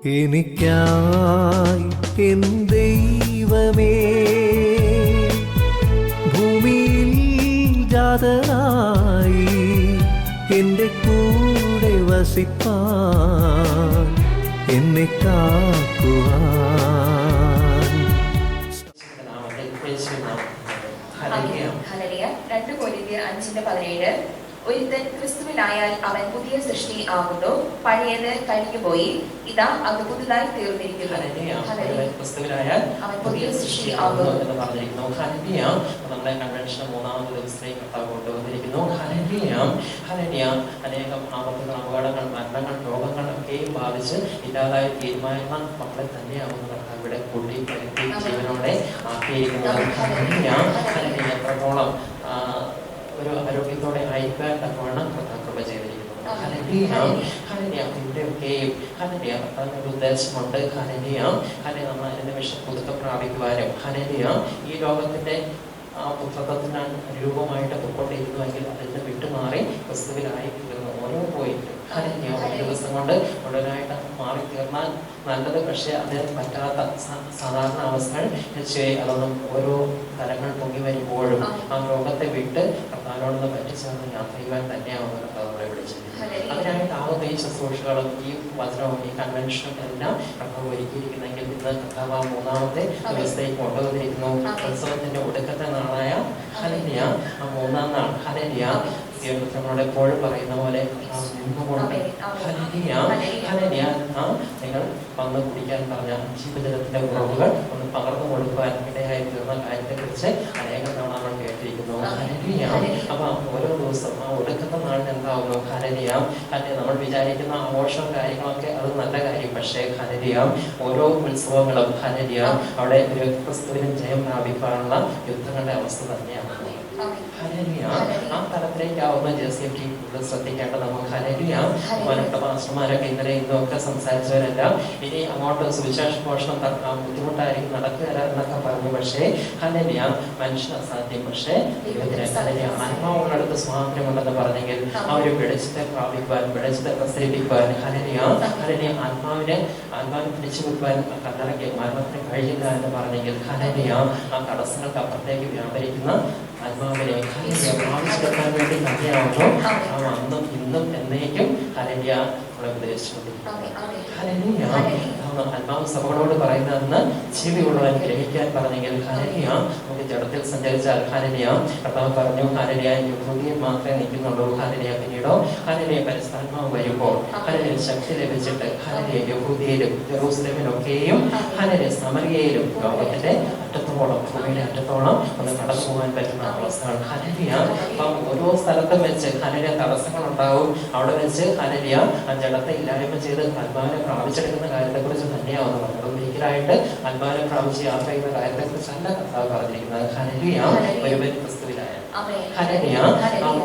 എനിക്കായി എൻ ദൈവമേ ഭൂമിയിൽ ജാതനായി എൻ്റെ കൂടെ വസിപ്പാൻ എന്നെ കാക്കുവാൻ. 2 കൊരിന്ത്യർ 5:17 ഒരുത്തൻ ക്രിസ്തുവിലായാൽ അവൻ പുതിയ സൃഷ്ടി ആകുന്നു, പഴയത് കഴിഞ്ഞുപോയി, ഇതാ അത് പുതുതായി തീർന്നിരിക്കുന്നു. ക്രിസ്തുവിലായാൽ അവൻ പുതിയ സൃഷ്ടി ആകുന്നു എന്ന് പറഞ്ഞിരിക്കുന്നു. നമ്മുടെ കൺവെൻഷൻ 3-ാമത്തെ ദിവസത്തേക്ക് കർത്താവ് കൊണ്ടുവന്നിരിക്കുന്നു. അനേകം ആപത്തുകൾ, അപകടങ്ങൾ, മരണങ്ങൾ, രോഗങ്ങൾ ഒക്കെയും ബാധിച്ച് ഇല്ലാതായ തീരുമാനിക്കുന്ന മക്കളെ തന്നെയാവുന്ന കർത്താവ് ഇവിടെ കൂട്ടി ജീവനോടെ ആക്കിയിരിക്കുന്നത്. എത്രത്തോളം ഒരു ആരോഗ്യത്തോടെ അയക്കാൻ തക്കവണ്ണം കൃപ ചെയ്തിരിക്കുന്നു. ഉദ്ദേശമുണ്ട്. നമ്മൾ അതിന്റെ വിഷം പുതുക്കം പ്രാപിക്കുവാനും ഈ ലോകത്തിന്റെ ആ പുസ്തകത്തിന് രൂപമായിട്ട് പൊക്കൊണ്ടിരിക്കുന്നുവെങ്കിൽ അതിന് വിട്ടുമാറി ക്രിസ്തുവിലായി തീർന്നു ഓരോ പോയിന്റും ഒരു ദിവസം കൊണ്ട് മുഴുവനായിട്ട് മാറി തീർന്നാൽ നല്ലത്. പക്ഷെ അത് പറ്റാത്ത സാധാരണ അവസ്ഥകൾ അതൊന്നും ഓരോ തലങ്ങൾ പൊങ്ങി വരുമ്പോഴും ആ രോഗത്തെ വിട്ട് കർത്താവിനോടൊന്ന് പറ്റിച്ചേർന്ന് യാത്ര ചെയ്യുവാൻ തന്നെയാവുന്ന കർത്താവ് നമ്മളെ വിളിച്ചത്. അതിനായിട്ടാവുന്ന ഈ ശുശ്രൂഷകളും ഈ വചനവും ഈ കൺവെൻഷനും എല്ലാം കർത്താവ് ഒരുക്കിയിരിക്കുന്നെങ്കിൽ ഇന്ന് കർത്താവ് 3-ാമത്തെ ദിവസത്തേക്ക് കൊണ്ടുവന്നിരിക്കുന്നു. ഉത്സവത്തിന്റെ ഒടുക്കത്തെ നാളായ ഹല്ലേലൂയ, ആ 3-ാം നാൾ ഹല്ലേലൂയ. നമ്മളോട് എപ്പോഴും പറയുന്ന പോലെ നിന്നുകൊണ്ട് നിങ്ങൾ വന്ന് കുടിക്കാൻ പറഞ്ഞ ജീവജലത്തിന്റെ ഉറവുകൾ ഒന്ന് പകർന്നു കൊടുക്കുവാൻ ഇടയായി തീർന്ന കാര്യത്തെ കുറിച്ച് അനേകം തവണ നമ്മൾ കേട്ടിരിക്കുന്നു. അപ്പൊ ഓരോ ദിവസം ആ ഒടുക്കത്തെ നാളിന് എന്താവുന്നു? നമ്മൾ വിചാരിക്കുന്ന ആഘോഷവും കാര്യങ്ങളൊക്കെ അത് നല്ല കാര്യം. പക്ഷേ ഓരോ ഉത്സവങ്ങളും അവിടെ ഒരു ക്രിസ്തുവിനും ജയം പ്രാപിക്കാനുള്ള യുദ്ധങ്ങളുടെ അവസ്ഥ തന്നെയാണ്. ആ തലത്തിലേക്കാവുന്ന JCFT കൂടുതൽ ശ്രദ്ധിക്കേണ്ടത് നമുക്ക്. മാസ്റ്റർമാരൊക്കെ ഇന്നലെ ഇന്നൊക്കെ സംസാരിച്ചവരെല്ലാം ഇനി അങ്ങോട്ട് സുവിശേഷ പോഷണം ബുദ്ധിമുട്ടായിരിക്കും, നടക്കുകയല്ല എന്നൊക്കെ പറഞ്ഞു. പക്ഷേ മനുഷ്യൻ അസാധ്യം. പക്ഷേ ആത്മാവുകളടുത്ത് സ്വാതന്ത്ര്യമുണ്ടെന്ന് പറഞ്ഞെങ്കിൽ ആ ഒരു വെളിച്ചത്തെ പ്രാപിക്കുവാൻ, വെളിച്ചത്തെ പ്രസരിപ്പിക്കുവാൻ ആത്മാവിനെ പിടിച്ചു വെക്കുവാൻ കണ്ണടക്കി മരണത്തിന് കഴിയില്ല എന്ന് പറഞ്ഞെങ്കിൽ ആ തടസ്സങ്ങൾക്ക് അപ്പുറത്തേക്ക് വ്യാപരിക്കുന്ന ആത്മാവിനെ പ്രാപിച്ചെടുക്കാൻ വേണ്ടി തന്നെയാവുന്നു അന്നും ഇന്നും എന്നേക്കും ആത്മാവ് സഭകളോട് പറയുന്നതെന്ന് ചെവിയുള്ളവൻ ഗ്രഹിക്കാൻ പറഞ്ഞെങ്കിൽ നമുക്ക് ജഡത്തിൽ സഞ്ചരിച്ചാൽ കർത്താവ് പറഞ്ഞു യഹൂദിയൻ മാത്രമേ നിൽക്കുന്നുള്ളൂ. പിന്നീടോ പരിസ്ഥാത്മാവ് വരുമ്പോൾ ശക്തി ലഭിച്ചിട്ട് യഹൂദിയയിലും ജെറൂസലേമിലൊക്കെയും സമറിയയിലും ലോകത്തിന്റെ അറ്റത്തോളം, ഭൂമിയുടെ അറ്റത്തോളം ഒന്ന് കടന്നു പോകാൻ പറ്റുന്ന അവസ്ഥകൾ. അപ്പം ഓരോ സ്ഥലത്തും വെച്ച് തടസ്സങ്ങൾ ഉണ്ടാവും. അവിടെ വെച്ച് ആ ജഡത്തെ ഇല്ലായ്മ ചെയ്ത് ആത്മാവിനെ പ്രാപിച്ചെടുക്കുന്ന കാര്യത്തെ കുറിച്ച് തന്നെയാവുന്നു പറഞ്ഞത്. ഒരിക്കലായിട്ട് ആത്മാവിനെ പ്രാപിച്ച് യാത്ര ചെയ്യുന്ന കാര്യത്തെ കുറിച്ചല്ല കർത്താവ് പറഞ്ഞിരിക്കുന്നത്. ഒരുവൻ ക്രിസ്തുവിലായ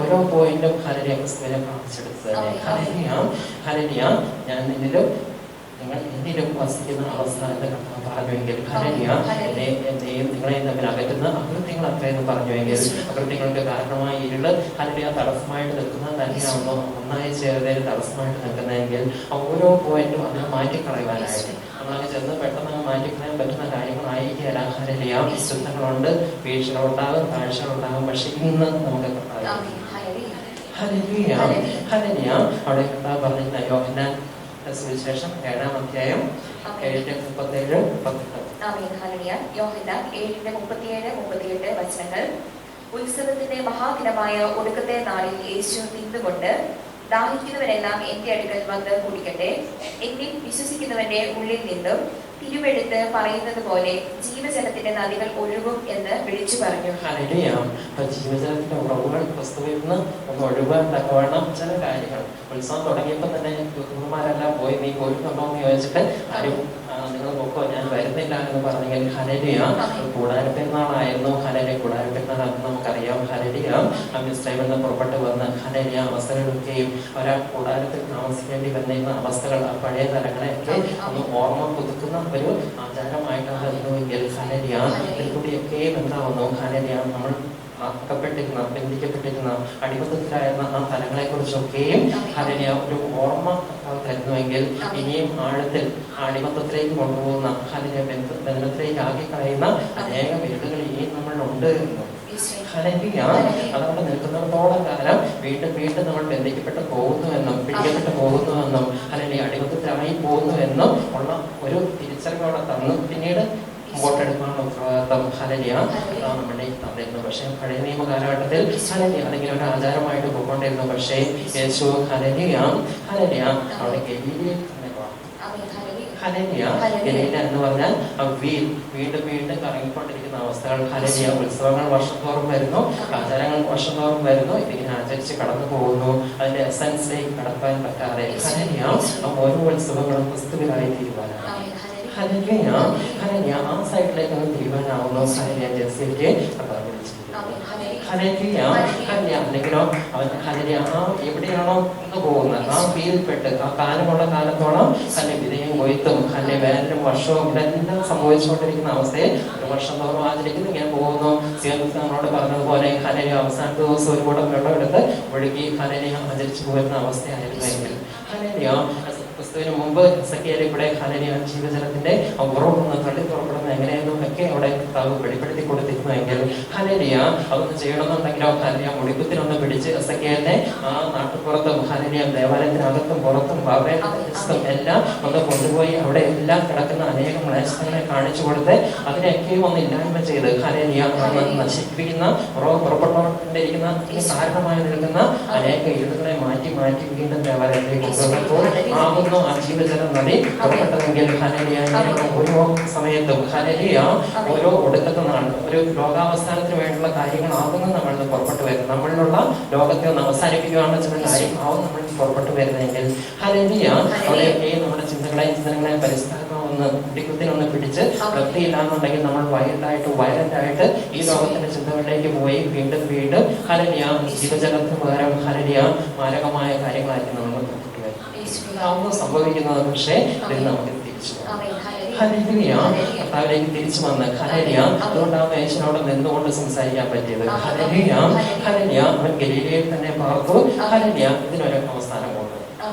ഓരോ പോയിന്റും ക്രിസ്തുവിനെ പ്രാപിച്ചെടുത്തത് തന്നെ. ഞാൻ നിന്നിലും നിങ്ങൾ എന്നിലും വസിക്കുന്ന അവസ്ഥ എന്ന് കർത്താവ് പറഞ്ഞുവെങ്കിൽ നിങ്ങളെ തമ്മിൽ അകറ്റുന്ന അകൃത്യങ്ങൾ അത്രയെന്ന് പറഞ്ഞുവെങ്കിൽ അകൃത്യങ്ങൾക്ക് കാരണമായി ഇരുള് തടസ്സമായിട്ട് നിൽക്കുന്നത് തന്നെയാവുന്നു. ഒന്നായി ചേർന്നതിന് തടസ്സമായിട്ട് നിൽക്കുന്നതെങ്കിൽ ഓരോ പോയിന്റും അതിനെ മാറ്റിക്കളയുവാനായിട്ട് നമ്മളങ്ങ് ചെന്ന് പെട്ടെന്ന് മാറ്റിക്കളയാൻ പറ്റുന്ന കാര്യങ്ങളായിരിക്കില്ല. ശുദ്ധങ്ങളുണ്ട്, വീഴ്ചകളുണ്ടാകും, താഴ്ചകളുണ്ടാകും. പക്ഷെ ഇന്ന് നമുക്ക് കർത്താവ് അവിടെ കർത്താവ് പറഞ്ഞിരുന്ന യോഹന്നാൻ സുവിശേഷം 7-ാം അധ്യായം 7:37-38. യോഹന്നാൻ 7:37-38 വചനങ്ങൾ. ഉത്സവത്തിന്റെ മഹാദിനമായ ഒടുക്കത്തെ നാളിൽ യേശു നിന്നുകൊണ്ട്, ദാഹിക്കുന്നവരെല്ലാം എന്റെ അടുക്കൽ വന്ന് കുടിക്കട്ടെ, എന്നിൽ വിശ്വസിക്കുന്നവന്റെ ഉള്ളിൽ നിന്നും തിരുവെടുത്ത് പറയുന്നത് പോലെ ജീവജലത്തിന്റെ നദികൾ ഒഴുകും എന്ന് വിളിച്ചു പറഞ്ഞു. ജീവജലത്തിന്റെ ഉറവുകൾ ക്രിസ്തുവിൽ നിന്ന് ഒന്ന് ഒഴുകാൻ തക്കവണ്ണം ചില കാര്യങ്ങൾ ഉത്സവം തുടങ്ങിയപ്പോൾ തന്നെ യുവമാരെല്ലാം പോയി നീ പോയിട്ടുണ്ടോ എന്ന് ചോദിച്ചിട്ട് ആരും നിങ്ങൾ നോക്കോ ഞാൻ വരുന്നില്ല എന്ന് പറഞ്ഞെങ്കിൽ കൂടാരപ്പെരുന്നാളായിരുന്നു. കൂടാരപ്പെരുന്നാൾ നമുക്കറിയാം. മിസ്രൈമിൽ പുറപ്പെട്ട് വന്ന് അവസ്ഥകളൊക്കെയും ഒരാൾ കൂടാരത്തിൽ താമസിക്കേണ്ടി വന്നിരുന്ന അവസ്ഥകൾ ആ പഴയ തലങ്ങളെയൊക്കെ ഒന്ന് ഓർമ്മ പുതുക്കുന്ന ഒരു ആചാരമായിട്ടാണ് എന്നുവെങ്കിൽ കൂടിയൊക്കെയും എന്താവുന്നു നമ്മൾ ആക്കപ്പെട്ടിരുന്ന, ബന്ധിക്കപ്പെട്ടിരുന്ന, അടിമത്തത്തിലായിരുന്ന ആ തലങ്ങളെ കുറിച്ചൊക്കെയും ഒരു ഓർമ്മ തരുന്നുവെങ്കിൽ ഇനിയും ആഴത്തിൽ അടിമത്തത്തിലേക്ക് കൊണ്ടുപോകുന്ന ഹല്ലേലൂയ ബന്ധനത്തിലേക്ക് ആക്കി കളയുന്ന അനേകം വീടുകൾ ഇനിയും നമ്മളുണ്ട് എന്നും ഹല്ലേലൂയ അതവിടെ നിൽക്കുന്നിടത്തോളം കാലം വീണ്ടും വീണ്ടും നമ്മൾ ബന്ധിക്കപ്പെട്ട് പോകുന്നുവെന്നും പിടിക്കപ്പെട്ട് പോകുന്നുവെന്നും അല്ലെങ്കിൽ അടിമത്തത്തിലായി പോകുന്നുവെന്നും ഉള്ള ഒരു തിരിച്ചറിവോടെ തന്നു പിന്നീട് മുമ്പോട്ടെടുക്കാനുള്ള ഉത്തരവാദിത്തം ഹല്ലേലൂയ നമ്മുടെ തന്നിരുന്നു. പക്ഷേ പഴയ നിയമ കാലഘട്ടത്തിൽ ഹല്ലേലൂയ അല്ലെങ്കിൽ ഒരു ആചാരമായിട്ട് പോയിക്കൊണ്ടിരുന്നു. പക്ഷേ യേശു ഹല്ലേലൂയ അവിടെ ഗലീലയിൽ തന്നെ ഹല്ലേലൂയ ഗലീല എന്ന് പറഞ്ഞാൽ വീണ്ടും വീണ്ടും കറങ്ങിക്കൊണ്ടിരിക്കുന്ന അവസ്ഥകൾ. ഹല്ലേലൂയ ഉത്സവങ്ങൾ വർഷം തോറും വരുന്നു, ആചാരങ്ങൾ വർഷം തോറും വരുന്നു, ഇതിങ്ങനെ ആചരിച്ച് കടന്നു പോകുന്നു. അതിന്റെ എസൻസിലേക്ക് കടക്കാൻ പറ്റാതെ ഹല്ലേലൂയ ഓരോ ഉത്സവങ്ങളും ക്രിസ്തുവിനായി തീരുമാനമാണ്. ഹല്ലേലൂയ ആ സൈഡിലേക്ക് ഒന്ന് തീരുമാനമാവുന്നു. ഹല്ലേലൂയ ജെസ്സിക്ക് അല്ലെങ്കിലോ അവൻ ഹല്ലേലൂയ ആ എവിടെയാണോ ഇന്ന് പോകുന്നത് ആ ഫീൽഡിൽപ്പെട്ട് ആ കാലമുള്ള കാലത്തോളം തന്നെ വിധേയം കൊയ്ത്തും അല്ലെങ്കിൽ വേനലും വർഷവും ഇതെല്ലാം സംഭവിച്ചുകൊണ്ടിരിക്കുന്ന അവസ്ഥയെ ഒരു വർഷം തോറും ആചരിക്കുന്നു. ഇങ്ങനെ പോകുന്നു. നമ്മളോട് പറഞ്ഞതുപോലെ ഹല്ലേലൂയ അവസാനത്തെ ദിവസം ഒരു കൂടം വെള്ളം എടുത്ത് ഒഴുകി ഹല്ലേലൂയ ആചരിച്ചു പോരുന്ന അവസ്ഥയായിരുന്നെങ്കിൽ ഹല്ലേലൂയ ക്രിസ്തുവിന് മുമ്പ് എസെക്കിയേലിൽ കൂടെ ഹല്ലേലൂയ ജീവജലത്തിന്റെ ഉറവൊന്ന് തള്ളി പുറപ്പെടുന്ന എങ്ങനെയെന്നും ഒക്കെ അവിടെ വെളിപ്പെടുത്തി കൊടുത്തിരുന്നുവെങ്കിൽ ഹല്ലേലൂയ അതൊന്ന് ചെയ്യണമെന്നുണ്ടെങ്കിലോ ഹല്ലേലൂയ മുടിക്കുത്തിനൊന്ന് പിടിച്ച് എസെക്കിയേലിനെ ആ നാട്ടുപുറത്തും ഹല്ലേലൂയ ദേവാലയത്തിനകത്തും പുറത്തും ബാബേലും എല്ലാം ഒന്ന് കൊണ്ടുപോയി അവിടെ എല്ലാം കിടക്കുന്ന അനേകം മ്ലേച്ഛതകളെ കാണിച്ചു കൊടുത്ത് അതിനെയൊക്കെയും ഒന്ന് ഇല്ലായ്മ ചെയ്ത് ഹല്ലേലൂയ നശിപ്പിക്കുന്ന ഉറവ് പുറപ്പെട്ടുകൊണ്ടിരിക്കുന്ന കാരണമായി നിൽക്കുന്ന അനേക ഇരുതുകളെ മാറ്റി മാറ്റി വീണ്ടും ദേവാലയത്തിലേക്ക് കൊണ്ടുവന്നപ്പോൾ ആ ജീവജലം നദി പുറപ്പെട്ടതെങ്കിൽ ഹല്ലേലൂയ ഓരോ സമയത്തും ഹല്ലേലൂയ ഓരോ ഒടുക്കത്തെ നാൾ ഒരു ലോകാവസാനത്തിന് വേണ്ടിയുള്ള കാര്യങ്ങളാകുന്നു നമ്മളിൽ പുറപ്പെട്ടു വരുന്നത്. നമ്മളിലുള്ള ലോകത്തെ ഒന്ന് അവസാനിപ്പിക്കുകയാണ് ചില കാര്യം ആവും നമ്മളിൽ പുറപ്പെട്ടു വരുന്നതെങ്കിൽ ഹല്ലേലൂയ അവിടെയൊക്കെ നമ്മുടെ ചിന്തകളെയും പരിസ്ഥാനം ഒന്ന് പിടിക്കുത്തിനൊന്ന് പിടിച്ച് വൃത്തിയില്ലാന്നുണ്ടെങ്കിൽ നമ്മൾ വയലന്റായിട്ട് ഈ ലോകത്തിന്റെ ചിന്തകളിലേക്ക് പോയി വീണ്ടും വീണ്ടും ഹല്ലേലൂയ ജീവജലത്തിന് പകരം ഹല്ലേലൂയ മാരകമായ കാര്യങ്ങളായിരിക്കും നമ്മൾ സംഭവിക്കുന്നത്. പക്ഷേ ഇത് നമുക്ക് തിരിച്ചു ഹല്ലേലൂയ കർത്താവിലേക്ക് തിരിച്ചു വന്ന് ഹല്ലേലൂയ അതുകൊണ്ടാണ് യേശുവിനോട് നിന്നുകൊണ്ട് സംസാരിക്കാൻ പറ്റിയത്. ഹല്ലേലൂയ അവൻ ഗലീലയിൽ തന്നെ പാർത്തു. ഹല്ലേലൂയ ഇതിനൊരു അവസാനം കൊണ്ട്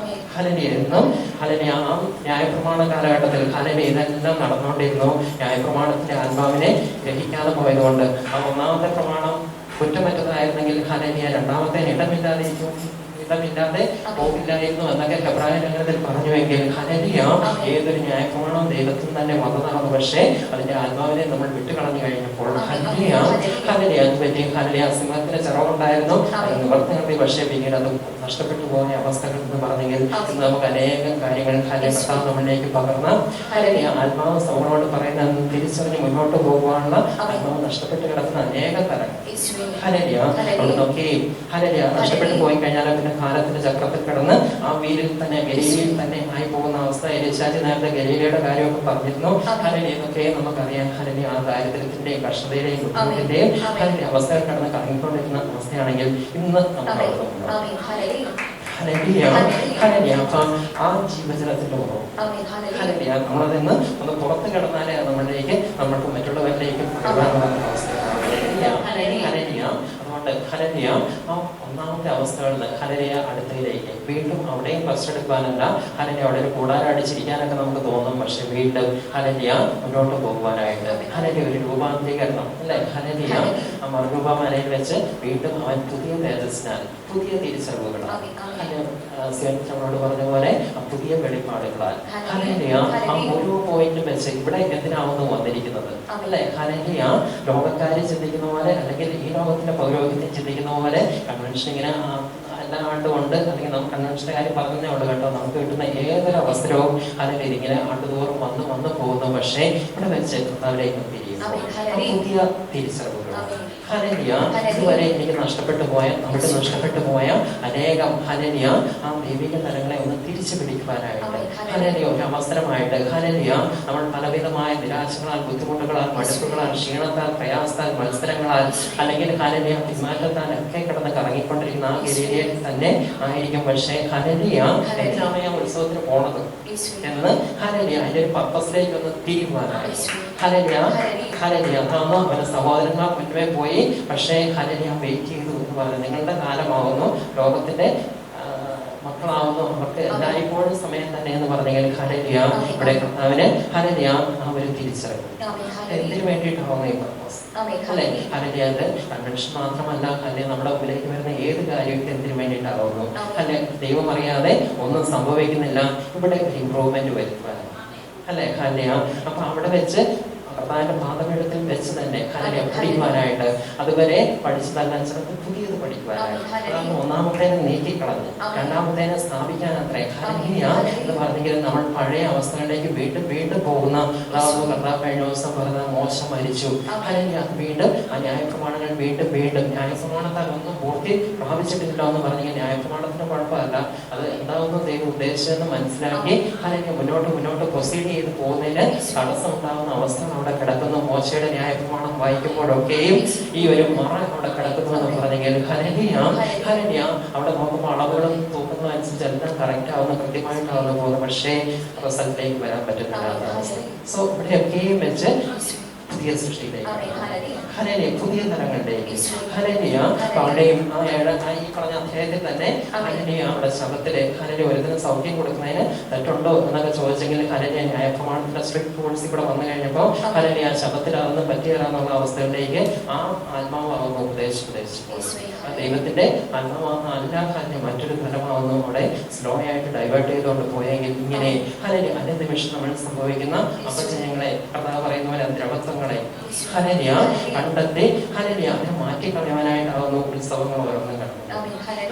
ഹല്ലേലൂയ എന്നും ഹല്ലേലൂയ ആ ന്യായപ്രമാണ കാലഘട്ടത്തിൽ ഹല്ലേലൂയ ഇതെല്ലാം നടന്നുകൊണ്ടിരുന്നു. ന്യായപ്രമാണത്തിന്റെ ആത്മാവിനെ ഗ്രഹിക്കാതെ പോയതുകൊണ്ട് ആ ഒന്നാമത്തെ പ്രമാണം കുറ്റമറ്റതായിരുന്നെങ്കിൽ ഹല്ലേലൂയ രണ്ടാമത്തെ ഇടമില്ലാതെ പോകില്ലായിരുന്നു എന്നൊക്കെ എബ്രായ ലേഖനത്തിൽ പറഞ്ഞുവെങ്കിൽ ഹല്ലേലൂയ ഏതൊരു ന്യായപ്രമാണവും ദൈവത്തിൽ തന്നെ വന്നതാണ്. പക്ഷേ അതിന്റെ ആത്മാവിനെ നമ്മൾ വിട്ടുകളഞ്ഞു കഴിഞ്ഞപ്പോൾ ഹല്ലേലൂയ അത് പറ്റി ഹല്ലേലൂയ സിംഹത്തിന്റെ ചിറവുണ്ടായിരുന്നു, അത് നിവർത്തി നിർത്തി. പക്ഷേ പിന്നീട് അത് നഷ്ടപ്പെട്ടു പോകുന്ന അവസ്ഥകൾ എന്ന് പറഞ്ഞെങ്കിൽ ഇന്ന് നമുക്ക് അനേകം കാര്യങ്ങൾ ഹല്ലേലൂയ നമ്മളിലേക്ക് പകർന്ന ഹല്ലേലൂയ ആത്മാവ് സൗളോട് പറയുന്ന തിരിച്ചറിഞ്ഞ് മുന്നോട്ട് പോകുവാനുള്ള ആത്മാവ് നഷ്ടപ്പെട്ട് കിടക്കുന്ന അനേക തരങ്ങൾ ഹല്ലേലൂയ അവിടെ നോക്കി ഹല്ലേലൂയ നഷ്ടപ്പെട്ടു പോയി കഴിഞ്ഞാൽ പിന്നെ കാലത്തിന്റെ ചക്രത്തിൽ കിടന്ന് ആ വീരിൽ തന്നെ ഗലീലയിൽ തന്നെ ആയി പോകുന്ന അവസ്ഥ. എലീശാജി നേരത്തെ ഗലീലയുടെ കാര്യമൊക്കെ പറഞ്ഞിരുന്നു. ഹല്ലേലൂയ ഇതൊക്കെ നമുക്കറിയാം. ഹല്ലേലൂയ ആ ദാരിദ്ര്യത്തിന്റെയും കഷ്ടതയുടെയും ബുദ്ധിമുട്ടിന്റെയും ഹല്ലേലൂയ അവസ്ഥയിൽ കിടന്ന് കറങ്ങിക്കൊണ്ടിരിക്കുന്ന അവസ്ഥയാണെങ്കിൽ ഇന്ന് നമ്മൾ അപ്പം ആ ജീവജലത്തിന്റെ ഉറവ് ഹല്ലേലൂയ നമ്മളതിന്ന് ഒന്ന് പുറത്ത് കിടന്നാലേ നമ്മളിലേക്ക് നമ്മൾക്ക് മറ്റുള്ളവരിലേക്കും അതുകൊണ്ട് ഹല്ലേലൂയ ആ ഒന്നാമത്തെ അവസ്ഥകളിൽ നിന്ന് ഹല്ലേലൂയ അടുത്തയിലേക്ക് വീണ്ടും അവിടെയും റെസ്റ്റ് എടുക്കാനല്ല ഹല്ലേലൂയ അവിടെ ഒരു കൂടാരം അടിച്ചിരിക്കാനൊക്കെ നമുക്ക് തോന്നും. പക്ഷെ വീണ്ടും ഹല്ലേലൂയ മുന്നോട്ട് പോകുവാനായിട്ട് ഹല്ലേലൂയ ഒരു രൂപാന്തരീകരണം അല്ലെ ഹല്ലേലൂയ ആ മറുരൂപമലയിൽ വെച്ച് വീണ്ടും അവൻ പുതിയ തേജസ്സിനാൽ പുതിയ തിരിച്ചറിവുകളാണ് നമ്മളോട് പറഞ്ഞ പോലെ പുതിയ വെളിപ്പാടുകളാൽ ഹല്ലേലൂയ ആ ഓരോ പോയിന്റും വെച്ച് ഇവിടെ എന്തിനാവുന്നു വന്നിരിക്കുന്നത് അല്ലെ ഹല്ലേലൂയ ലോകക്കാരെ ചിന്തിക്കുന്ന പോലെ അല്ലെങ്കിൽ ഈ ലോകത്തിന്റെ പൗരോഹിത്യം ചിന്തിക്കുന്ന പോലെ കൺവെൻഷൻ ഇങ്ങനെ അല്ലാണ്ടുകൊണ്ട് അല്ലെങ്കിൽ നമുക്ക് കൺവെൻഷന്റെ കാര്യം പറഞ്ഞതേ ഉള്ളൂ കേട്ടോ. നമുക്ക് കിട്ടുന്ന ഏതൊരു അവസരവും അല്ലെങ്കിൽ ഇതിങ്ങനെ ആണ്ടുതോറും വന്ന് പോകുന്നു. പക്ഷേ ഇവിടെ വെച്ച് കർത്താവിലേക്ക് തിരിയുന്നു പുതിയ തിരിച്ചറിവുകൾ ഹല്ലേലൂയ ഇതുവരെ എനിക്ക് നഷ്ടപ്പെട്ടു പോയ അനേകം ഹല്ലേലൂയ ആ ദൈവിക തലങ്ങളെ ഒന്ന് തിരിച്ചു പിടിക്കുവാനായിട്ട് ഹല്ലേലൂയ ഒരു അവസരമായിട്ട് ഹല്ലേലൂയ നമ്മൾ പലവിധമായ നിരാശകളാൽ ബുദ്ധിമുട്ടുകളാൽ മടുപ്പുകളാൽ ക്ഷീണത്താൽ പ്രയാസത്താൽ മത്സരങ്ങളാൽ അല്ലെങ്കിൽ ഹല്ലേലൂയ പിന്മാറ്റത്താൽ ഒക്കെ കിടന്ന് കറങ്ങിക്കൊണ്ടിരിക്കുന്ന ആ ഗലീലയിൽ തന്നെ ആയിരിക്കും. പക്ഷേ ഹല്ലേലൂയ എന്തിനാണ് ഞാൻ ഉത്സവത്തിന് പോണത് എന്ന് ഹല്ലേലൂയ അതിന്റെ ഒരു പർപ്പസിലേക്ക് ഒന്ന് തിരിയുവാനായിട്ട് ഹല്ലേലൂയ അതാണ് അവന്റെ സഹോദരന്മാർ മുൻപേ പോയി. പക്ഷേ ഹല്ലേലൂയ വെയിറ്റ് ചെയ്തു എന്ന് പറഞ്ഞു. നിങ്ങളുടെ കാലമാകുന്നു ലോകത്തിന്റെ മക്കളാവുന്നു അവർക്ക് എല്ലായ്പ്പോഴും സമയം തന്നെ എന്ന് പറഞ്ഞെങ്കിൽ ഹല്ലേലൂയ ഇവിടെ കർത്താവിന് ഹല്ലേലൂയ ആ ഒരു തിരിച്ചറിവ് എന്തിനു വേണ്ടിയിട്ടാവുന്നു ഈ പർപ്പസ് അല്ലെ? ഹല്ലേലൂയ അത് കൺവെൻഷൻ മാത്രമല്ല, അല്ലെങ്കിൽ നമ്മുടെ മുന്നിലേക്ക് വരുന്ന ഏത് കാര്യവും എന്തിനു വേണ്ടിയിട്ടാവുന്നു അല്ലെ? ദൈവം അറിയാതെ ഒന്നും സംഭവിക്കുന്നില്ല. ഇവിടെ ഇംപ്രൂവ്മെന്റ് വരുത്തുവാൻ അല്ലെ? ഹല്ലേലൂയ. അപ്പൊ അവിടെ വെച്ച് കർത്താവിന്റെ പാദപീഠത്തിൽ വെച്ച് തന്നെ ഹല്ലേലൂയ പഠിക്കുവാനായിട്ട്, അതുവരെ പഠിച്ചതല്ല ചിലപ്പോൾ പുതിയത് പഠിക്കുവാനായിട്ട്, അതാണ് ഒന്നാമത്തേനെ നീക്കിക്കളഞ്ഞ് രണ്ടാമത്തേനെ സ്ഥാപിക്കാൻ അത്രേ ഹല്ലേലൂയ എന്ന് പറഞ്ഞെങ്കിൽ നമ്മൾ പഴയ അവസ്ഥകളിലേക്ക് വീണ്ടും വീണ്ടും പോകുന്ന, അതാവുന്നു കർത്താവ് കഴിഞ്ഞ ദിവസം പറഞ്ഞ മോശം മരിച്ചു ഹല്ലേലൂയ, വീണ്ടും ആ ന്യായപ്രമാണങ്ങൾ വീണ്ടും വീണ്ടും ന്യായപ്രമാണത്താൽ ഒന്നും പൂർത്തി പ്രാപിച്ചിട്ടില്ല എന്ന് പറഞ്ഞെങ്കിൽ ന്യായപ്രമാണത്തിന് കുഴപ്പമല്ല, അത് എന്താവുന്നു ദൈവം ഉദ്ദേശിച്ചതെന്ന് മനസ്സിലാക്കി ഹല്ലേലൂയ മുന്നോട്ട് പ്രൊസീഡ് ചെയ്ത് പോകുന്നതിന് തടസ്സം ഉണ്ടാകുന്ന അവസ്ഥ അവിടെ കിടക്കുന്നു. മോശയുടെ ന്യായപ്രമാണം വായിക്കുമ്പോഴൊക്കെയും ഈ ഒരു മറ അവിടെ കിടക്കുന്നു എന്ന് പറഞ്ഞെങ്കിൽ ഹല്ലേലൂയ ഹല്ലേലൂയ അവിടെ നോക്കുമ്പോൾ അളവുകളും തൂക്കുന്നതനുസരിച്ച് എല്ലാം കറക്റ്റ് ആവുന്ന കൃത്യമായിട്ടാവുന്ന പോകുന്നു, പക്ഷേ റിസൾട്ടിലേക്ക് വരാൻ പറ്റുന്നില്ല. സോ ഇവിടെയൊക്കെയും വെച്ച് പുതിയ സൃഷ്ടിയിലേക്ക് ഹല്ലേലൂയ, പുതിയ തലങ്ങളിലേക്ക് ഹല്ലേലൂയ. അവിടെയും ഈ പറഞ്ഞ അധ്യായത്തിൽ തന്നെ ഹല്ലേലൂയ അവിടെ ശബത്തില് ഹല്ലേലൂയ ഒരുതിന് സൗഖ്യം കൊടുക്കുന്നതിന് തെറ്റുണ്ടോ എന്നൊക്കെ ചോദിച്ചെങ്കിൽ ഹല്ലേലൂയ ന്യായപ്രമാണത്തിന്റെ സ്ട്രിക്ട് റൂൾസ് ഇവിടെ വന്നു കഴിഞ്ഞപ്പോൾ ഹല്ലേലൂയ ശബത്തിൽ അതൊന്നും പറ്റിയരാന്നുള്ള അവസ്ഥയിലേക്ക് ആ ആത്മാവാകുന്നു ഉപദേശിച്ചു. ദൈവത്തിന്റെ ആത്മാവാകുന്ന എല്ലാ കാര്യം മറ്റൊരു ഫലമാവുന്നു അവിടെ സ്ലോ ആയിട്ട് ഡൈവേർട്ട് ചെയ്തുകൊണ്ട് പോയെങ്കിൽ ഇങ്ങനെ ഹല്ലേലൂയ അന്യ നിമിഷം നമ്മൾ സംഭവിക്കുന്ന അപജയങ്ങളെ കർത്താവ് പറയുന്ന പോലെ ദ്രവത്വങ്ങളെ ഹല്ലേലൂയ കണ്ടെത്തി ഹല്ലേലൂയ അതിനെ മാറ്റിക്കളയാനായിട്ടാവുന്നു ഉത്സവങ്ങൾ ഓരോന്നും കണ്ടത്.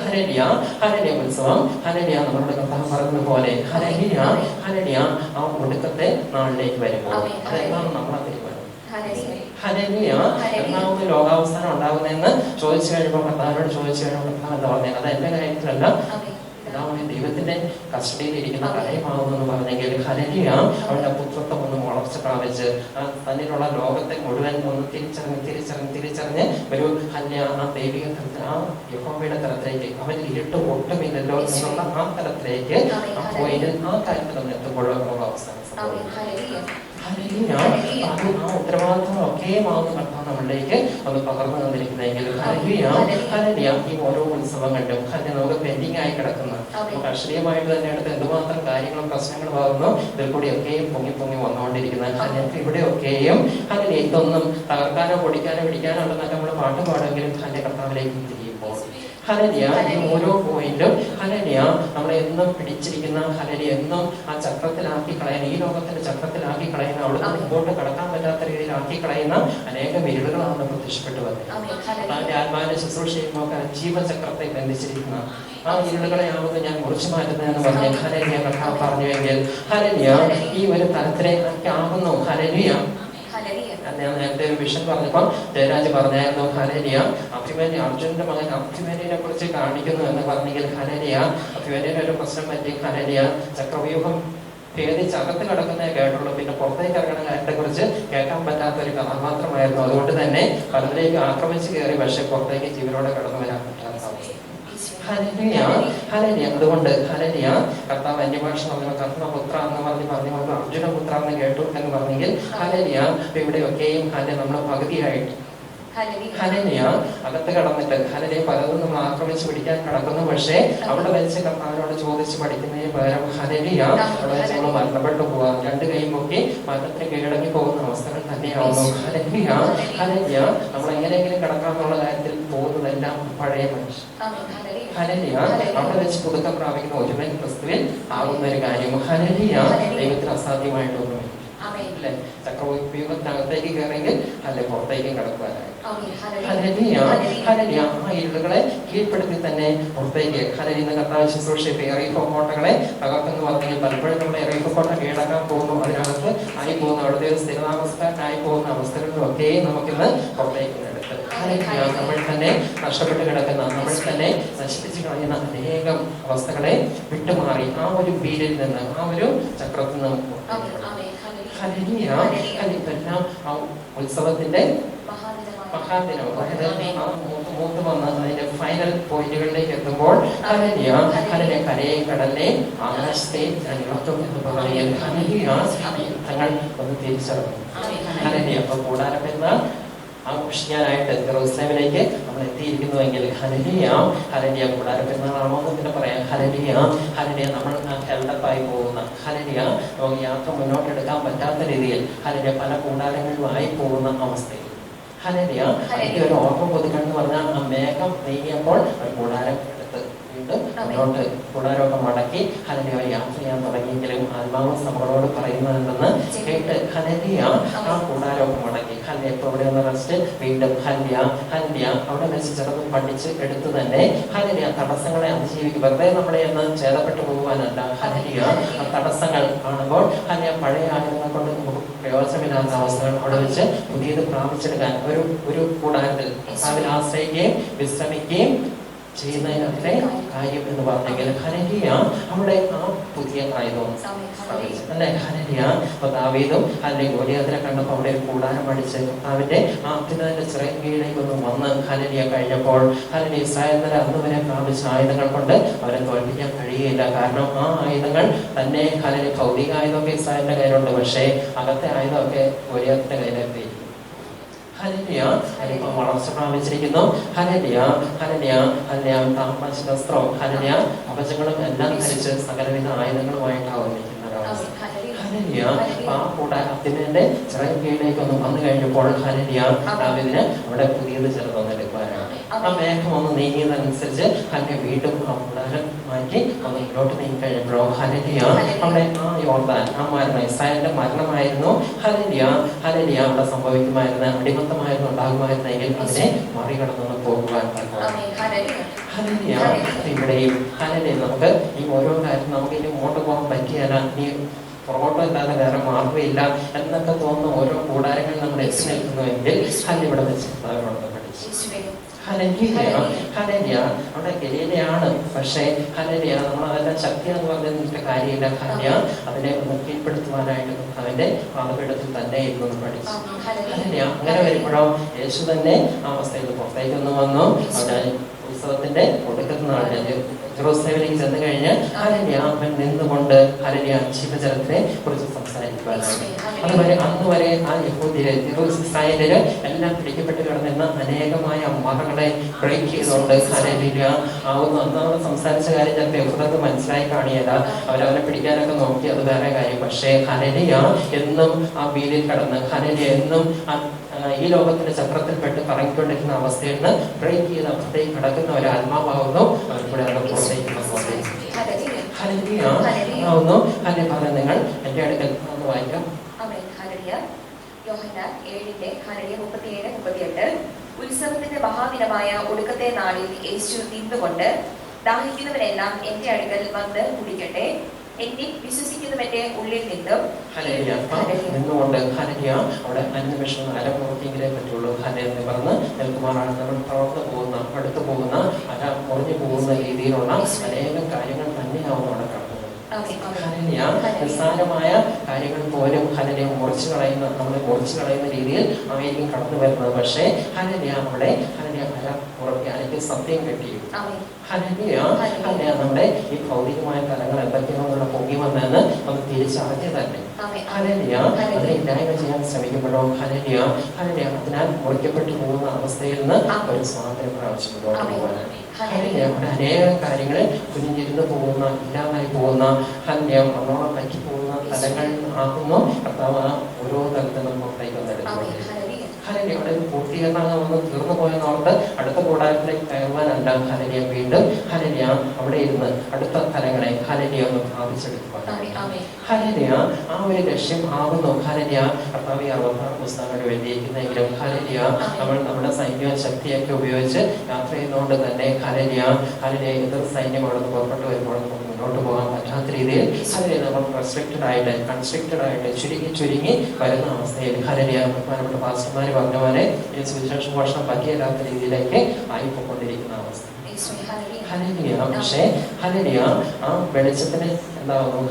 ഹല്ലേലൂയ ഹല്ലേലൂയ ഉത്സവം ഹല്ലേലൂയ നമ്മളുടെ കർത്താവ് പറയുന്ന പോലെ ഹല്ലേലൂയ ഹല്ലേലൂയ ആ ഒടുക്കത്തെ നാളിലേക്ക് വരുമ്പോൾ അതെല്ലാം നമ്മളെ തീരുമാനം. ഹല്ലേലൂയ എന്നാവുന്ന ലോകാവസാനം ഉണ്ടാകുന്നതെന്ന് ചോദിച്ചു കഴിയുമ്പോൾ കർത്താവിനോട് ചോദിച്ചു കഴിയുമ്പോൾ കർത്താവ് എന്താ പറഞ്ഞത്? അത് എന്റെ കാര്യത്തിലല്ല, പിതാവിന്റെ ദൈവത്തിന്റെ കസ്റ്റഡിയിൽ ഇരിക്കുന്ന കാര്യമാവുമെന്ന് പറഞ്ഞെങ്കിൽ ഹല്ലേലൂയ അവന്റെ പുത്രത്വം ഒന്ന് വളർച്ച പ്രാപിച്ച് തന്നിലുള്ള ലോകത്തെ മുഴുവൻ ഒന്ന് തിരിച്ചറിഞ്ഞ് ഒരു ഹല്ലേലൂയ ആ ദൈവിക തലത്തിൽ ആ യഹോവയുടെ തലത്തിലേക്ക് അവൻ ഇരുട്ട് ഒട്ടുമില്ലല്ലോ എന്നുള്ള ആ തലത്തിലേക്ക് ആ പോയിന്റ് ആ കാര്യത്തിൽ ഒന്ന് എത്തുമ്പോഴുള്ള അവസാനം അത് ആ ഉത്തരവാദിത്വങ്ങളൊക്കെയും ആവുന്ന കർത്താവ് നമ്മളിലേക്ക് ഒന്ന് പകർന്നു തന്നിരിക്കുന്നെങ്കിൽ ഹല്ലേലൂയ ഈ ഓരോ ഉത്സവങ്ങളിലും ഹല്ലേലൂയ നമുക്ക് പെൻഡിങ് ആയി കിടക്കുന്ന നമുക്ക് അക്ഷരീയമായിട്ട് തന്നെ എടുത്ത് എന്തുമാത്രം കാര്യങ്ങളും പ്രശ്നങ്ങളും ആകുന്നു ഇതിൽ കൂടി ഒക്കെയും പൊങ്ങി വന്നുകൊണ്ടിരിക്കുന്ന ഹല്ലേലൂയ ഇവിടെയൊക്കെയും ഹല്ലേലൂയ ഇതൊന്നും തകർക്കാനോ പൊടിക്കാനോ പിടിക്കാനോ ഉണ്ടെന്നൊക്കെ നമ്മൾ പാട്ട് പാടുമെങ്കിലും ഹല്ലേലൂയ കർത്താവിലേക്ക് തിരിയുമ്പോൾ ഹല്ലേലൂയ ഈ ഓരോ പോയിന്റും ഹല്ലേലൂയ നമ്മളെ എന്നും പിടിച്ചിരിക്കുന്ന ഹല്ലേലൂയ എന്നും ആ ചക്രത്തിലാക്കി കളയുന്ന, ഈ ലോകത്തിന്റെ ചക്രത്തിലാക്കി കളയുന്ന, അവിടെ മുമ്പോട്ട് കടക്കാൻ പറ്റാത്ത രീതിയിലാക്കി കളയുന്ന അനേകം ഇരുളുകളാണ് പ്രത്യക്ഷപ്പെട്ടു വന്നത്. അതിന്റെ ആത്മാവിന്റെ ശുശ്രൂഷ ചെയ്യുമ്പോൾ ജീവചക്രത്തെ ബന്ധിച്ചിരിക്കുന്ന ആ ഇരുളുകളെ ആവുന്നു ഞാൻ മുറിച്ചു മാറ്റുന്നതെന്ന് പറഞ്ഞ് ഹല്ലേലൂയ കർത്താവ് പറഞ്ഞുവെങ്കിൽ ഹല്ലേലൂയ ഈ ഒരു തലത്തിലേക്ക് ആകുന്നു. ഹല്ലേലൂയ ഞാൻ നേരത്തെ ഒരു വിഷൻ പറഞ്ഞപ്പോൾ ജയരാജ് പറഞ്ഞായിരുന്നു ഹല്ലേലൂയ അഭിമന്യു അർജുനന്റെ മകൻ അഭിമന്യുവിനെ കുറിച്ച് കാണിക്കുന്നു എന്ന് പറഞ്ഞെങ്കിൽ ഹല്ലേലൂയ അഭിമന്യുവിന് ഒരു പ്രശ്നം പറ്റി ഹല്ലേലൂയ ചക്രവ്യൂഹം ഭേദിച്ച് അകത്ത് കിടക്കുന്നേ കേട്ടുള്ളൂ, പിന്നെ പുറത്തേക്ക് ഇറങ്ങുന്ന കാര്യത്തെ കുറിച്ച് കേൾക്കാൻ പറ്റാത്ത ഒരു കഥാപാത്രമായിരുന്നു. അതുകൊണ്ട് തന്നെ പലതിലേക്ക് ആക്രമിച്ച് കയറി, പക്ഷെ പുറത്തേക്ക് ജീവനോടെ കടന്നു വരാൻ പറ്റാത്ത അവസ്ഥ. Hallelujah hallelujah. അതുകൊണ്ട് ഹല്ലേലൂയ കർത്താവ് അന്യഭാഷ പറഞ്ഞു കർണപുത്ര എന്ന് പറഞ്ഞുകൊണ്ട് അർജുനപുത്ര എന്ന് കേട്ടു എന്ന് പറഞ്ഞെങ്കിൽ ഹല്ലേലൂയ ഇവിടെയൊക്കെയും ഹല്ലേലൂയ നമ്മൾ പകുതിയായിട്ട് ഹല്ലേലൂയ അകത്ത് കടന്നിട്ട് ഹല്ലേലൂയ പലതും നമ്മൾ ആക്രമിച്ച് പിടിക്കാൻ കിടക്കുന്നു, പക്ഷേ അവിടെ വെച്ച് കർത്താവിനോട് ചോദിച്ച് പഠിക്കുന്നതിന് പകരം ഹല്ലേലൂയ അവിടെ വെച്ച് നമ്മൾ മരണപ്പെട്ടു പോവാം, രണ്ട് കൈയും പൊക്കി മരണത്തിന് കീഴടങ്ങി പോകുന്ന അവസ്ഥകൾ തന്നെയാവുന്നു. ഹല്ലേലൂയ ഹല്ലേലൂയ നമ്മൾ എങ്ങനെയെങ്കിലും കിടക്കാമെന്നുള്ള കാര്യത്തിൽ പോകുന്നതെല്ലാം പഴയ മനുഷ്യൻ. ഹല്ലേലൂയ അവിടെ വെച്ച് പുതുക്കം പ്രാപിക്കുന്ന ഒരുവൻ ക്രിസ്തുവിൽ ആകുന്ന ഒരു കാര്യം ഹല്ലേലൂയ ദൈവത്തിന് അസാധ്യമായിട്ടൊന്നുമില്ല. അല്ലെ ചക്രവ്യൂഹത്തിനകത്തേക്ക് കയറിയെങ്കിൽ അല്ലെ പുറത്തേക്കും കിടക്കുവാനായി ഹല്ലേലൂയ ഹല്ലേലൂയ ആ ഇരുളുകളെ കീഴ്പ്പെടുത്തി തന്നെ പുറത്തേക്ക് ഹല്ലേലൂയ കർത്താവ് ശുശ്രൂഷ എറിയിപ്പോ കോട്ടകളെ തകർക്കെന്ന് പറഞ്ഞെങ്കിൽ പലപ്പോഴും നമ്മൾ എറിയിപ്പോ കോട്ട കീഴടക്കാൻ പോകുന്നു, അതിനകത്ത് ആയി പോകുന്നു, അവിടുത്തെ ഒരു സ്ഥിരതാമസക്കാരനായി പോകുന്ന അവസ്ഥകളിലൊക്കെ നമുക്കിന്ന് പുറത്തേക്ക് എടുത്ത് ഹല്ലേലൂയ നമ്മൾ തന്നെ നഷ്ടപ്പെട്ട് കിടക്കുന്ന, നമ്മൾ തന്നെ നശിപ്പിച്ച് കളയുന്ന അനേകം അവസ്ഥകളെ വിട്ടുമാറി ആ ഒരു വീരിൽ നിന്ന് ആ ഒരു ചക്രത്തിൽ നിന്ന് ഹല്ലേലൂയ ഇതെല്ലാം ആ ഉത്സവത്തിന്റെ മഹാദിനം മൂത്ത് വന്ന് അതിന്റെ ഫൈനൽ പോയിന്റുകളിലേക്ക് എത്തുമ്പോൾ ഹല്ലേലൂയ ഹല്ലേലൂയ കരയെയും കടലിനെയും ആകാശത്തെയും നിലനിർത്തും എന്ന് പറയുകയും ഹല്ലേലൂയ തങ്ങൾ ഒന്ന് തിരിച്ചറിഞ്ഞു. ഹല്ലേലൂയ അപ്പൊ കൂടാരം എന്ന ആഘോഷിക്കാനായിട്ട് ജെറൂസലേമിലേക്ക് നമ്മൾ എത്തിയിരിക്കുന്നുവെങ്കിൽ ഹല്ലേലൂയ കൂടാര പെരുന്നാളാണോ എന്ന് പിന്നെ പറയാം. ഹല്ലേലൂയ നമ്മൾ ഹെൽഡപ്പായി പോകുന്ന നമുക്ക് യാത്ര മുന്നോട്ടെടുക്കാൻ പറ്റാത്ത രീതിയിൽ പല കൂടാരങ്ങളിലും ആയി പോകുന്ന അവസ്ഥയിൽ അതിന്റെ ഒരു ഓർമ്മ പുതുക്കണം എന്ന് പറഞ്ഞാൽ ആ മേഘം നീങ്ങിയപ്പോൾ ഒരു കൂടാരം എടുത്ത് വീണ്ടും മുന്നോട്ട് കൂടാരമൊക്കെ മടക്കി യാത്ര ചെയ്യാൻ തുടങ്ങിയെങ്കിലും ആത്മാവ് നമ്മളോട് പറയുന്നതെന്ന് കേട്ട് ആ കൂടാരമൊക്കെ മടക്കി ഇപ്പൊ ഇവിടെ ഒന്ന് റെസ്റ്റ് വീണ്ടും അവിടെ വെച്ച് ചെറുതും പഠിച്ച് എടുത്ത് തന്നെ തടസ്സങ്ങളെ അതിജീവിക്കും. വെറുതെ നമ്മളെ ഒന്ന് ഛേദപ്പെട്ടു പോകുവാനല്ല. തടസ്സങ്ങൾ കാണുമ്പോൾ പഴയ ആയുധങ്ങൾ കൊണ്ട് നമുക്ക് പ്രയോജനമില്ലാത്ത അവസ്ഥകൾ അവിടെ വെച്ച് പുതിയത് പ്രാപിച്ചെടുക്കാൻ ഒരു കൂടാരത്തിൽ ആശ്രയിക്കുകയും വിശ്രമിക്കുകയും ചെയ്യുന്നതിനകത്തെ കാര്യം എന്ന് പറഞ്ഞെങ്കിൽ അവിടെ ആ പുതിയ ആയുധം അല്ലെ ദാവീദും ഗോലിയാത്തിനെ കണ്ടപ്പോൾ അവിടെ ഒരു കൂടാരം അടിച്ച് കർത്താവിന്റെ അത്യുന്നതന്റെ ചിറകിൻ കീഴിലേക്കൊന്ന് വന്ന് കഴിഞ്ഞപ്പോൾ ഇസ്രായേലിനെ അന്ന് വരെ പ്രാപിച്ച ആയുധങ്ങൾ കൊണ്ട് അവരെ തോൽപ്പിക്കാൻ കഴിയില്ല. കാരണം ആ ആയുധങ്ങൾ തന്നെ ഭൗതിക ആയുധമൊക്കെ ഇസ്രായേലിന്റെ കയ്യിലുണ്ട്, പക്ഷേ അകത്തെ ആയുധമൊക്കെ ഗോലിയാത്തിന്റെ കയ്യിലേക്ക് വളർച്ച പ്രാപിച്ചിരിക്കുന്നു. താമസവസ്ത്രവും അപചങ്ങളും എല്ലാം ധരിച്ച് സകലവിധ ആയുധങ്ങളുമായിട്ടാവും ആ കൂടാരത്തിന്റെ ചിറകിൻ കീഴിലേക്ക് ഒന്ന് വന്നു കഴിഞ്ഞപ്പോൾ ദാവീദിന് അവിടെ പുതിയത് ചെറുതൊന്നെടുക്കുവാനാണ്. ആ മേഘം ഒന്ന് നീങ്ങിയതനുസരിച്ച് വീണ്ടും ആ കൂടാരം മാറ്റി ഒന്ന് മുന്നോട്ട് നീങ്ങി കഴിഞ്ഞപ്പോഴോ അവിടെ ആ യോർദാൻ ആ മരണം ഇസ്രായേലിന്റെ മരണമായിരുന്നു. അവിടെ സംഭവിക്കുമായിരുന്ന അടിമത്തമായിരുന്നു ഉണ്ടാകുമായിരുന്നെങ്കിൽ അതിനെ മറികടന്നു പോകുവാൻ ഇവിടെയും നമുക്ക് ഈ ഓരോ കാര്യം നമുക്ക് ഇനി മുന്നോട്ട് പോകാൻ പറ്റിയല്ല, ഇനി പുറകോട്ടോ ഇല്ലാതെ വേറെ മാർഗമില്ല എന്നൊക്കെ തോന്നുന്ന ഓരോ കൂടാരങ്ങൾ നമ്മൾ എത്തി നിൽക്കുന്നുവെങ്കിൽ ഇവിടെ വെച്ച് അവിടെ ഗലീലയാണ്. പക്ഷേ നമ്മളതെല്ലാം ശക്തി എന്ന് പറഞ്ഞിട്ട് കാര്യമില്ല. അതിനെ കീഴ്പ്പെടുത്തുവാനായിട്ട് അവന്റെ പാതപീഠത്തിൽ തന്നെ ഇരുന്ന് പഠിച്ചു. അങ്ങനെ വരുമ്പോഴോ യേശു തന്നെ ആ അവസ്ഥയിൽ പുറത്തേക്കൊന്ന് വന്നു. അവിടെ ഉത്സവത്തിന്റെ ഒടുക്കത്തെ നാളിൽ ജെറൂസലേമിലേക്ക് ചെന്ന് കഴിഞ്ഞ് അവൻ നിന്നുകൊണ്ട് ശിവജലത്തെ കുറിച്ച് സംസാരിക്കുവാനാണ്. അതുവരെ അന്ന് വരെ ആ യഹൂദിലെ ഇസ്രായേലില് എല്ലാം പിടിക്കപ്പെട്ട് കിടന്നിരുന്ന അനേകമായ മതങ്ങളെ ബ്രേക്ക് ചെയ്തുകൊണ്ട് അന്നാമത് സംസാരിച്ച കാര്യം ചിലപ്പോൾ യഹൂദർക്ക് മനസ്സിലായി കാണിയല്ല. അവരവനെ പിടിക്കാനൊക്കെ നോക്കി, അത് വേറെ കാര്യം. പക്ഷേ എന്നും ആ വീലിൽ കടന്ന് എന്നും ഈ ലോകത്തിന്റെ ചക്രത്തിൽപ്പെട്ട് കറങ്ങിക്കൊണ്ടിരിക്കുന്ന അവസ്ഥയിൽ നിന്ന് ബ്രേക്ക് ചെയ്ത് അപ്പുറത്തേക്ക് കിടക്കുന്ന ഒരു ആത്മാവാകുന്നു അവർക്കൂടെ പുറത്തേക്ക് ആവുന്നു. നിങ്ങൾ എന്റെ അടുക്കൽ ഒന്ന് വായിക്കാം. ഉത്സവത്തിന്റെ മഹാദിനമായ ഒടുക്കത്തെ നാളിൽ യേശു നിന്നുകൊണ്ട് ദാഹിക്കുന്നവരെല്ലാം എന്റെ അടുക്കൽ വന്ന് കുടിക്കട്ടെ, എന്നിൽ വിശ്വസിക്കുന്നവന്റെ ഉള്ളിൽ നിന്നും നിന്നുകൊണ്ട് അവിടെ 5 നിമിഷം അരമുറക്കിയെങ്കിലേ പറ്റുള്ളൂ എന്ന് പറഞ്ഞ് നെൽക്കുമാറാണ് നമ്മൾ തളർന്നു പോകുന്ന അടുത്തു പോകുന്ന അര മുറിഞ്ഞു പോകുന്ന രീതിയിലുള്ള അനേകം കാര്യങ്ങൾ തന്നെയാവും അവിടെ കാണുന്നത്. നിസ്സാരമായ കാര്യങ്ങൾ പോലും മുറിച്ചു കളയുന്ന നമ്മളെ മുറിച്ചു കളയുന്ന രീതിയിൽ ആയിരിക്കും കടന്നു വരുന്നത്. പക്ഷേ അവിടെ എനിക്ക് സത്യം കിട്ടിയും നമ്മുടെ ഈ ഭൗതികമായ തലങ്ങൾ എന്തൊക്കെയാണെന്നുള്ള പൊങ്ങി വന്നതെന്ന് ഒന്ന് തിരിച്ചറിഞ്ഞ് തന്നെ അതിനെ ഇല്ലായ്മ ചെയ്യാൻ ശ്രമിക്കുമ്പോഴോ അതിനാൽ മുറിക്കപ്പെട്ടു പോകുന്ന അവസ്ഥയിൽ നിന്ന് ഒരു സ്വാതന്ത്ര്യം പ്രാവശ്യമുള്ളോട്ട് പോകാനാണ്. അവിടെ അനേകം കാര്യങ്ങളെ കുഞ്ഞിരുന്ന് പോകുന്ന ഇല്ലാതായി പോകുന്ന അതോളം പറ്റി പോകുന്ന തലങ്ങൾ ആക്കുന്നു കർത്താവ് ഓരോ തലത്തിൽ നമ്മളിലേക്ക് വന്നെടുക്കുന്നത്. അവിടെ പൂർത്തീകരണമൊന്ന് തീർന്നു പോയെന്നോർത്ത് അടുത്ത കൂടാരത്തിലേക്ക് കയറുവാനല്ല വീണ്ടും അവിടെ ഇരുന്ന് അടുത്ത തലങ്ങളെ ഒന്ന് പ്രാപിച്ചെടുക്കുവാൻ ആ ഒരു ലക്ഷ്യം ആകുന്നു. കർത്താവ് 66 പുസ്തകങ്ങൾ എഴുതിയിരിക്കുന്നെങ്കിലും നമ്മൾ നമ്മുടെ സൈന്യ ശക്തിയൊക്കെ ഉപയോഗിച്ച് യാത്ര ചെയ്യുന്നതുകൊണ്ട് തന്നെ എതിർ സൈന്യം അവിടെ നിന്ന് പുറപ്പെട്ടു വരുമ്പോൾ നമുക്ക് മുന്നോട്ട് പോകാൻ പറ്റാത്ത രീതിയിൽ നമ്മൾ റെസ്ട്രിക്റ്റഡ് ആയിട്ട് ചുരുങ്ങി വരുന്ന അവസ്ഥയിൽ ബഹുമാനപ്പെട്ട പാസ്റ്റർമാർ പറഞ്ഞ പോലെ ഈ സുവിശേഷ ഘോഷണം പറ്റിയല്ലാത്ത രീതിയിലേക്ക് ആയിപ്പോയിക്കൊണ്ടിരിക്കുന്ന അവസ്ഥ. പക്ഷേ ആ വെളിച്ചത്തിന് എന്താകുന്നു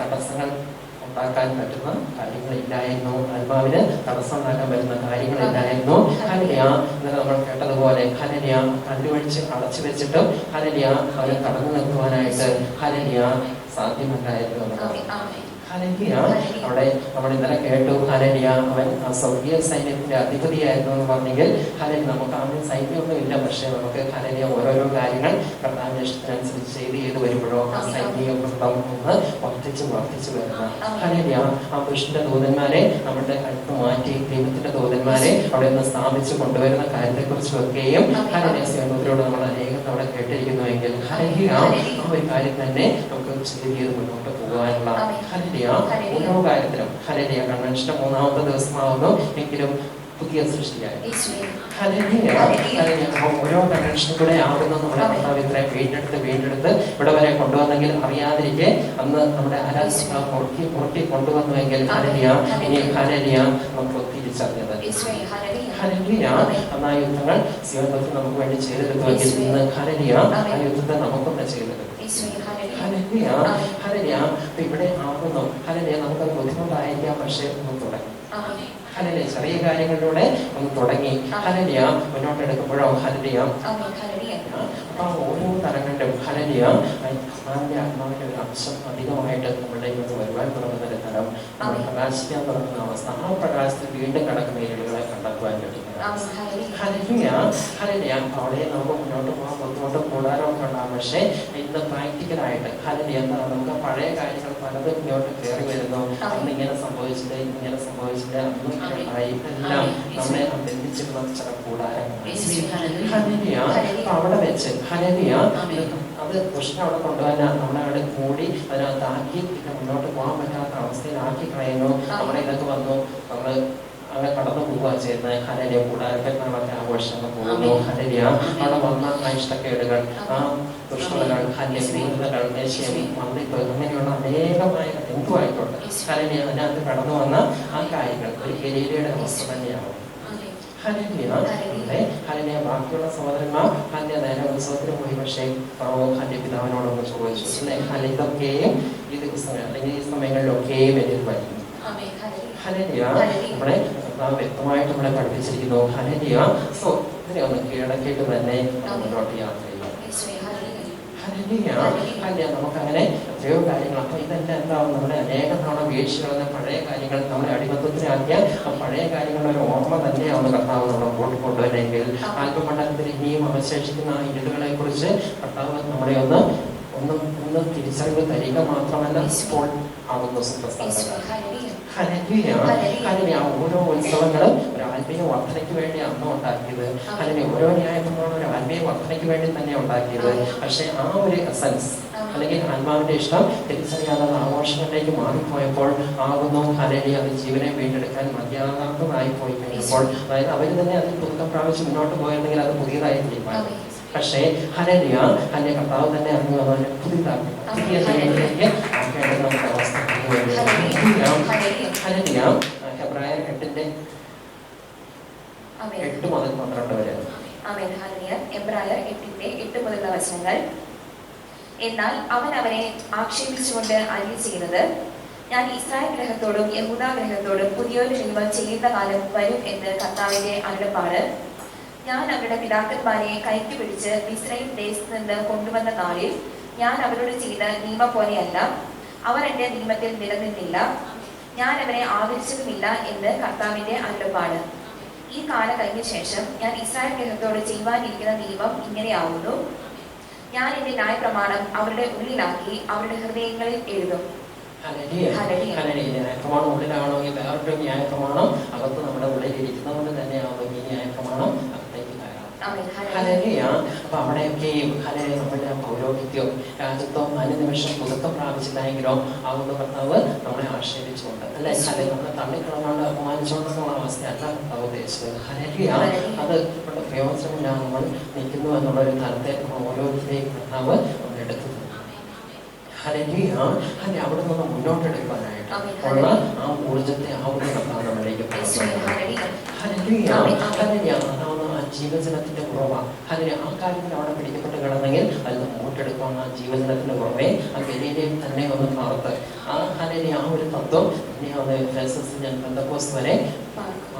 തടസ്സങ്ങൾ ഉണ്ടാക്കാൻ പറ്റുന്ന കാര്യങ്ങളില്ലായിരുന്നു. ആത്മാവിന് തടസ്സം ഉണ്ടാക്കാൻ പറ്റുന്ന കാര്യങ്ങളില്ലായിരുന്നു. ഇന്നലെ നമ്മൾ കേട്ടതുപോലെ കല്ലുവഴിച്ച് അടച്ചു വെച്ചിട്ടും അവരെ തടഞ്ഞു നിർത്തുവാനായിട്ട് സാധ്യമല്ലായിരുന്നു. ഹല്ലേലൂയ. അവിടെ നമ്മൾ ഇന്നലെ കേട്ടു ഹല്ലേലൂയ, അവൻ ആ സ്വർഗീയ സൈന്യത്തിന്റെ അധിപതിയായിരുന്നു എന്ന് പറഞ്ഞെങ്കിൽ ഹല്ലേലൂയ, നമുക്ക് അവന് സൈന്യമൊന്നും ഇല്ല, പക്ഷെ നമുക്ക് ഹല്ലേലൂയ ഓരോരോ കാര്യങ്ങൾ കർത്താവിന്റെ ഇഷ്ടത്തിനനുസരിച്ച് ചെയ്ത് വരുമ്പോഴോ ആ സൈനിക വൃത്തം ഒന്ന് വർദ്ധിച്ചു വരുന്ന ഹല്ലേലൂയ. ആ പുരുഷന്റെ ദൂതന്മാരെ നമ്മുടെ അടുത്ത് മാറ്റി ദൈവത്തിന്റെ ദൂതന്മാരെ അവിടെ നിന്ന് സ്ഥാപിച്ചു കൊണ്ടുവരുന്ന കാര്യത്തെക്കുറിച്ചൊക്കെയും ഹല്ലേലൂയ സേവനത്തിലൂടെ നമ്മൾ അനേകം അവിടെ കേട്ടിരിക്കുന്നുവെങ്കിൽ ഹല്ലേലൂയ, ആ ഒരു കാര്യം തന്നെ നമുക്ക് ചെയ്ത് മുന്നോട്ട് പോകാനുള്ള ഹല്ലേലൂയ ഓരോ കാര്യത്തിലും ഹല്ലേലൂയ. കൺവെൻഷന്റെ 3-ാമത്തെ ദിവസമാവുന്നു എങ്കിലും പുതിയ സൃഷ്ടിയായി ഹല്ലേലൂയ. ഓരോ കൺവെൻഷനും കൂടെ ആവുന്നു നമ്മുടെ കർത്താവ് ഇത്രയും വീണ്ടെടുത്ത് ഇവിടെ വരെ കൊണ്ടുവന്നെങ്കിൽ അറിയാതിരിക്കെ അന്ന് നമ്മുടെ ആരാധന മുറുക്കി കൊണ്ടുവന്നുവെങ്കിൽ ഹല്ലേലൂയ, ഇനി ഹല്ലേലൂയ നമുക്ക് തിരിച്ചറിഞ്ഞത് ഹല്ലേലൂയ. അന്ന് ആ യുദ്ധങ്ങൾ സിയോനിൽ നമുക്ക് വേണ്ടി ചെയ്തെടുത്തുവെങ്കിൽ ഇന്ന് ഹല്ലേലൂയ ആ യുദ്ധത്തെ നമുക്കൊന്ന് ചെയ്തെടുക്കും ഹല്ലേലൂയ. ഹല്ലേലൂയ. ഇവിടെ ആകുന്നു ഹല്ലേലൂയ, നമുക്കത് ബുദ്ധിമുട്ടായിരിക്കാം, പക്ഷേ ഒന്ന് തുടങ്ങി ഹല്ലേലൂയ. ചെറിയ കാര്യങ്ങളിലൂടെ ഒന്ന് തുടങ്ങി ഹല്ലേലൂയ മുന്നോട്ടെടുക്കുമ്പോഴോ ഹല്ലേലൂയ. അപ്പൊ ഓരോ തലങ്ങളിലും ഹല്ലേലൂയ ആത്മാവിന്റെ ഒരു അംശം അധികമായിട്ട് നമ്മുടെ ഇന്ന് വരുവാൻ തുടങ്ങുന്ന ഒരു തലം, നമ്മൾ പ്രകാശിക്കാൻ തുടങ്ങുന്ന അവസ്ഥ, ആ പ്രകാശത്തിൽ വീണ്ടും കടക്കുന്ന ഇരുളുകളെ കണ്ടെത്തുവാൻ പറ്റുന്നത് ഹല്ലേലൂയ. ഹല്ലേലൂയ. അവിടെ നമുക്ക് മുന്നോട്ട് പോകാൻ ബുദ്ധിമുട്ട് കൂടാരമൊക്കെ ഉണ്ടാകും, പക്ഷേ ഇന്ന് പ്രാക്ടിക്കലായിട്ട് ഹല്ലേലൂയ എന്താണ്, നമുക്ക് പഴയ കാര്യങ്ങൾ പലതും ഇങ്ങോട്ട് കയറി വരുന്നു. അന്ന് ഇങ്ങനെ സംഭവിച്ചില്ല, ഇങ്ങനെ സംഭവിച്ചില്ല, അന്നും എല്ലാം നമ്മളെ ബന്ധിച്ചിരുന്ന ചില കൂടാരങ്ങൾ ഹല്ലേലൂയ. അപ്പൊ അവിടെ വെച്ച് ഹല്ലേലൂയ അത് ദുഷ്ടം അവിടെ കൊണ്ടുപോകാൻ നമ്മളെ അവിടെ കൂടി അതിനകത്ത് ആക്കി മുന്നോട്ട് പോകാൻ പറ്റാത്ത അവസ്ഥയിലാക്കി കളയുന്നു. നമ്മുടെ ഇതൊക്കെ വന്നു നമ്മൾ അങ്ങനെ കടന്നു പോവുക ചെയ്യുന്നത് ഹല്ലേലൂയ. കൂടാരപ്പെരുന്നാളൊക്കെ ആഘോഷങ്ങൾ പോകുന്നു ഹല്ലേലൂയ. അവിടെ വന്ന ആ ഇഷ്ടക്കേടുകൾ, ആ ദുഷ്ടതകൾ, ഹല്ലേലൂയകൾ, ദേഷ്യം, മന്ദിപ്പ്, അങ്ങനെയുള്ള അനേകമായ എന്തുമായിക്കോട്ടെ ഹല്ലേലൂയ അതിനകത്ത് കടന്നു വന്ന ആ കാര്യങ്ങൾ ഒരു ഗലീലയുടെ അവസ്ഥ തന്നെയാവും ഹല്ലേലൂയ. ഹല്ലേലൂയ. ബാക്കിയുള്ള സഹോദരന്മാർ ഹല്ലേലൂയ നേരെ ഉത്സവത്തിന് പോയി, പക്ഷേ ഹല്ലേലൂയ പിതാവിനോടൊന്ന് ചോദിച്ചു ഹല്ലേലൂയ ഇതൊക്കെയും ഈ ദിവസങ്ങൾ അല്ലെങ്കിൽ ഈ സമയങ്ങളിലൊക്കെയും എന്നിൽ വരുന്നു ഹല്ലേലൂയ. നമ്മളെ വ്യക്തമായിട്ട് നമ്മളെ പഠിപ്പിച്ചിരിക്കുന്നു ഹല്ലേലൂയ. സോ ഇതിനെ ഒന്ന് കീഴടക്കിയിട്ട് തന്നെ മുന്നോട്ട് യാത്ര ചെയ്യുക ഹല്ലേലൂയ. ഹല്ലേലൂയ. നമുക്കങ്ങനെ എത്രയോ കാര്യങ്ങൾ, അപ്പൊ ഇതെല്ലാം എന്താവും, നമ്മുടെ അനേകം തവണ വീഴ്ചകളെന്ന പഴയ കാര്യങ്ങൾ നമ്മളെ അടിമത്തത്തിലാക്കിയ ആ പഴയ കാര്യങ്ങളുടെ ഒരു ഓർമ്മ തന്നെയാണ് കർത്താവ് നമ്മളെ കൊണ്ടുവരെങ്കിൽ ആത്മമണ്ഡലത്തിൽ ഇനിയും അവശേഷിക്കുന്ന ആ ഇരുളുകളെ കുറിച്ച് കർത്താവ് നമ്മളെ ഒന്ന് തിരിച്ചറിവ് തരിക മാത്രമല്ല ഇപ്പോൾ ആകുന്നു ഹല്ലേലൂയ. ഹല്ലേലൂയ. ഓരോ ഉത്സവങ്ങളും ഒരു ആത്മീയ വർധനയ്ക്ക് വേണ്ടി അന്ന് ഉണ്ടാക്കിയത് ഹല്ലേലൂയ. ഓരോ ന്യായപ്രമാണവും ഒരു ആത്മീയ വർധനയ്ക്ക് വേണ്ടി തന്നെ ഉണ്ടാക്കിയത്. പക്ഷെ ആ ഒരു എസൻസ് അല്ലെങ്കിൽ ആത്മാവിന്റെ ഇഷ്ടം തിരിച്ചറിയാതെ ആഘോഷങ്ങളിലേക്ക് മാറിപ്പോയപ്പോൾ ആകുന്നു ഹല്ലേലൂയ അത് ജീവനെ വീണ്ടെടുക്കാൻ മര്യാദാർത്ഥമായി പോയി കഴിഞ്ഞപ്പോൾ, അതായത് അവർ തന്നെ അതിൽ പുതുക്കം പ്രാപിച്ച് മുന്നോട്ട് പോയിരുന്നെങ്കിൽ അത് പുതിയതായിരിക്കും. പക്ഷേ ഹല്ലേലൂയ ഹല്ലേലൂയ കർത്താവ് തന്നെ അറിഞ്ഞു വന്നതിനെ പുതിയതാക്കി പുതിയ ദൈവത്തിലേക്ക് ആക്കേണ്ടത് നമുക്ക് അവസ്ഥ ഹല്ലേലൂയ. ഹെബ്രായർ 8:8 മുതൽ 12 വരെ. എബ്രായർ 8:8 മുതലുള്ള വചനങ്ങൾ. എന്നാൽ അവൻ അവനെ ആക്ഷേപിച്ചുകൊണ്ട് അരുളി ചെയ്യുന്നത്, ഞാൻ ഇസ്രായേൽ ഗ്രഹത്തോടും യഹൂദാ ഗ്രഹത്തോടും പുതിയൊരു നിയമം ചെയ്യുന്ന കാലം വരും എന്ന് കർത്താവിന്റെ അരുളപ്പാട്. ഞാൻ അവരുടെ പിതാക്കന്മാരെ കൈക്ക് പിടിച്ച് മിസ്രയീം ദേശത്ത് നിന്ന് കൊണ്ടുവന്ന നാളിൽ ഞാൻ അവരോട് ചെയ്ത നിയമം പോലെയല്ല, അവർ എന്റെ നിയമത്തിൽ നിലനിന്നില്ല, ഞാൻ അവരെ ആദരിച്ചതുമില്ല എന്ന് കർത്താവിന്റെ അരുളപ്പാട്. ഈ കാലം കഴിഞ്ഞ ശേഷം ഞാൻ ഇസ്രായേൽ ഗ്രഹത്തോട് ചെയ്യുവാനിരിക്കുന്ന നിയമം ഇങ്ങനെയാവുന്നു, ഞാൻ എന്റെ ന്യായപ്രമാണം അവരുടെ ഉള്ളിലാക്കി അവരുടെ ഹൃദയങ്ങളിൽ എഴുതും. ന്യായപ്രമാണം ഉള്ളിലാണോ ഈ വേറൊരു ന്യായപ്രമാണം അകത്ത് നമ്മുടെ ഉള്ളിൽ ഇരിക്കുന്നതുകൊണ്ട് തന്നെയാണോ ഈ ന്യായപ്രമാണം അകത്തേക്ക് ഹല്ലേലൂയ. അപ്പൊ അവിടെയൊക്കെയും ഹല്ലേലൂയ നമ്മുടെ പൗരോഹിത്യം രാജ്യത്വം അനുനിമിഷം പുതുക്കം പ്രാപിച്ചില്ലായെങ്കിലോ ആകുന്ന കർത്താവ് നമ്മളെ ആക്ഷേപിച്ചുകൊണ്ട് അല്ലെ ഹല്ലേലൂയ നമ്മളെ തള്ളിക്കളഞ്ഞുകൊണ്ട് അപമാനിച്ചുകൊണ്ടെന്നുള്ള അവസ്ഥയല്ല കർത്താവ് ഉദ്ദേശിച്ചത് ഹല്ലേലൂയ. അത് നമ്മുടെ പ്രയോജനമില്ലാതെ നമ്മൾ നിൽക്കുന്നു എന്നുള്ള ഒരു തലത്തെ ഓരോരുത്തരെയും കർത്താവ് നമ്മൾ എടുക്കുന്നത് ഹല്ലേലൂയ. ഹല്ലേലൂയ. അവിടെ നിന്ന് മുന്നോട്ടെടുക്കാനായിട്ട് ഉള്ള ആ ഊർജത്തെ ആ ഒരു കർത്താവ് നമ്മളിലേക്ക് ഹല്ലേലൂയ. ഹല്ലേലൂയ. അതാവുന്ന ജീവജലത്തിന്റെ കുറവാണ്. അതിന് ആ കാര്യത്തിൽ അവിടെ പിടിക്കപ്പെട്ട് കിടന്നെങ്കിൽ അത് മുമ്പോട്ടെടുക്കുകയാണ്. ആ ജീവജലത്തിന്റെ കുറവേ ആ ഗലീലയിൽ തന്നെ ഒന്ന് പാർത്ത് ഹല്ലേലൂയ ആ ഒരു തത്വം ഞാൻ പെന്തക്കോസ്ത് വരെ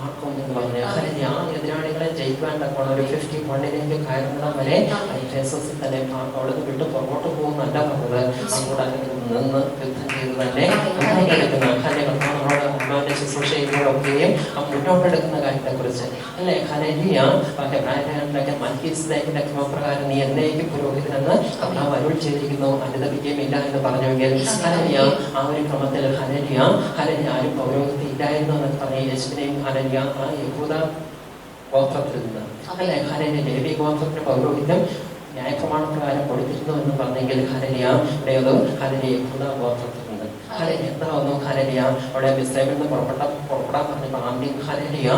ആർക്കും എന്ന് പറഞ്ഞു. ഹല്ലേലൂയ ആ എതിരാളികളെ ജയിക്കാൻ തക്കോണം ഒരു 51ലേക്ക് കയറുന്നിടം വരെ എഫേസസിൽ തന്നെ അവിടെ വിട്ട് പുറകോട്ട് പോകുന്നല്ല പറഞ്ഞത്. അങ്ങോട്ട് നിന്ന് യുദ്ധം ചെയ്ത് തന്നെ മുന്നോട്ടെടുക്കുന്ന നമ്മളോട് അമ്മാവിന്റെ ശുശ്രൂഷ ചെയ്യുന്നതൊക്കെയും ആ മുന്നോട്ടെടുക്കുന്ന കാര്യത്തെക്കുറിച്ച് അല്ലെ. ഹല്ലേലൂയ ഹെബ്രായലേഖനത്തിലൊക്കെ മൽക്കീസേദെക്കിന്റെ ക്രമപ്രകാരം നീ എന്നേക്കും പുരോഹിതനെന്ന് കർത്താവ് അരുൾ ചെയ്തിരിക്കുന്നു, അനുദപിക്കുകയുമില്ല എന്ന് പറഞ്ഞെങ്കിൽ ഹല്ലേലൂയ ആ ഒരു ക്രമത്തിൽ ഹല്ലേലൂയ ആരും പൗരോഹിത്യം ഇല്ലായിരുന്നു എന്ന് പറഞ്ഞ യേശുവിനെയും ഹല്ലേലൂയ ആ യഹൂദ ഗോത്രത്തിൽ നിന്ന് അല്ലെ ഹല്ലേലൂയ ലേവി ഗോത്രത്തിന് പൗരോഹിത്യം ന്യായപ്രമാണപ്രകാരം കൊടുത്തിരുന്നു എന്ന് പറഞ്ഞെങ്കിൽ ഹല്ലേലൂയ ഇവിടെയത് ഹല്ലേലൂയ യഹൂദ ഗോത്രത്തിൽ നിന്ന് എന്താവുന്നു ഹല്ലേലൂയ അവിടെ മിസ്രൈമിൽ നിന്ന് പുറപ്പെടാൻ പറഞ്ഞപ്പോൾ ആദ്യം ഹല്ലേലൂയ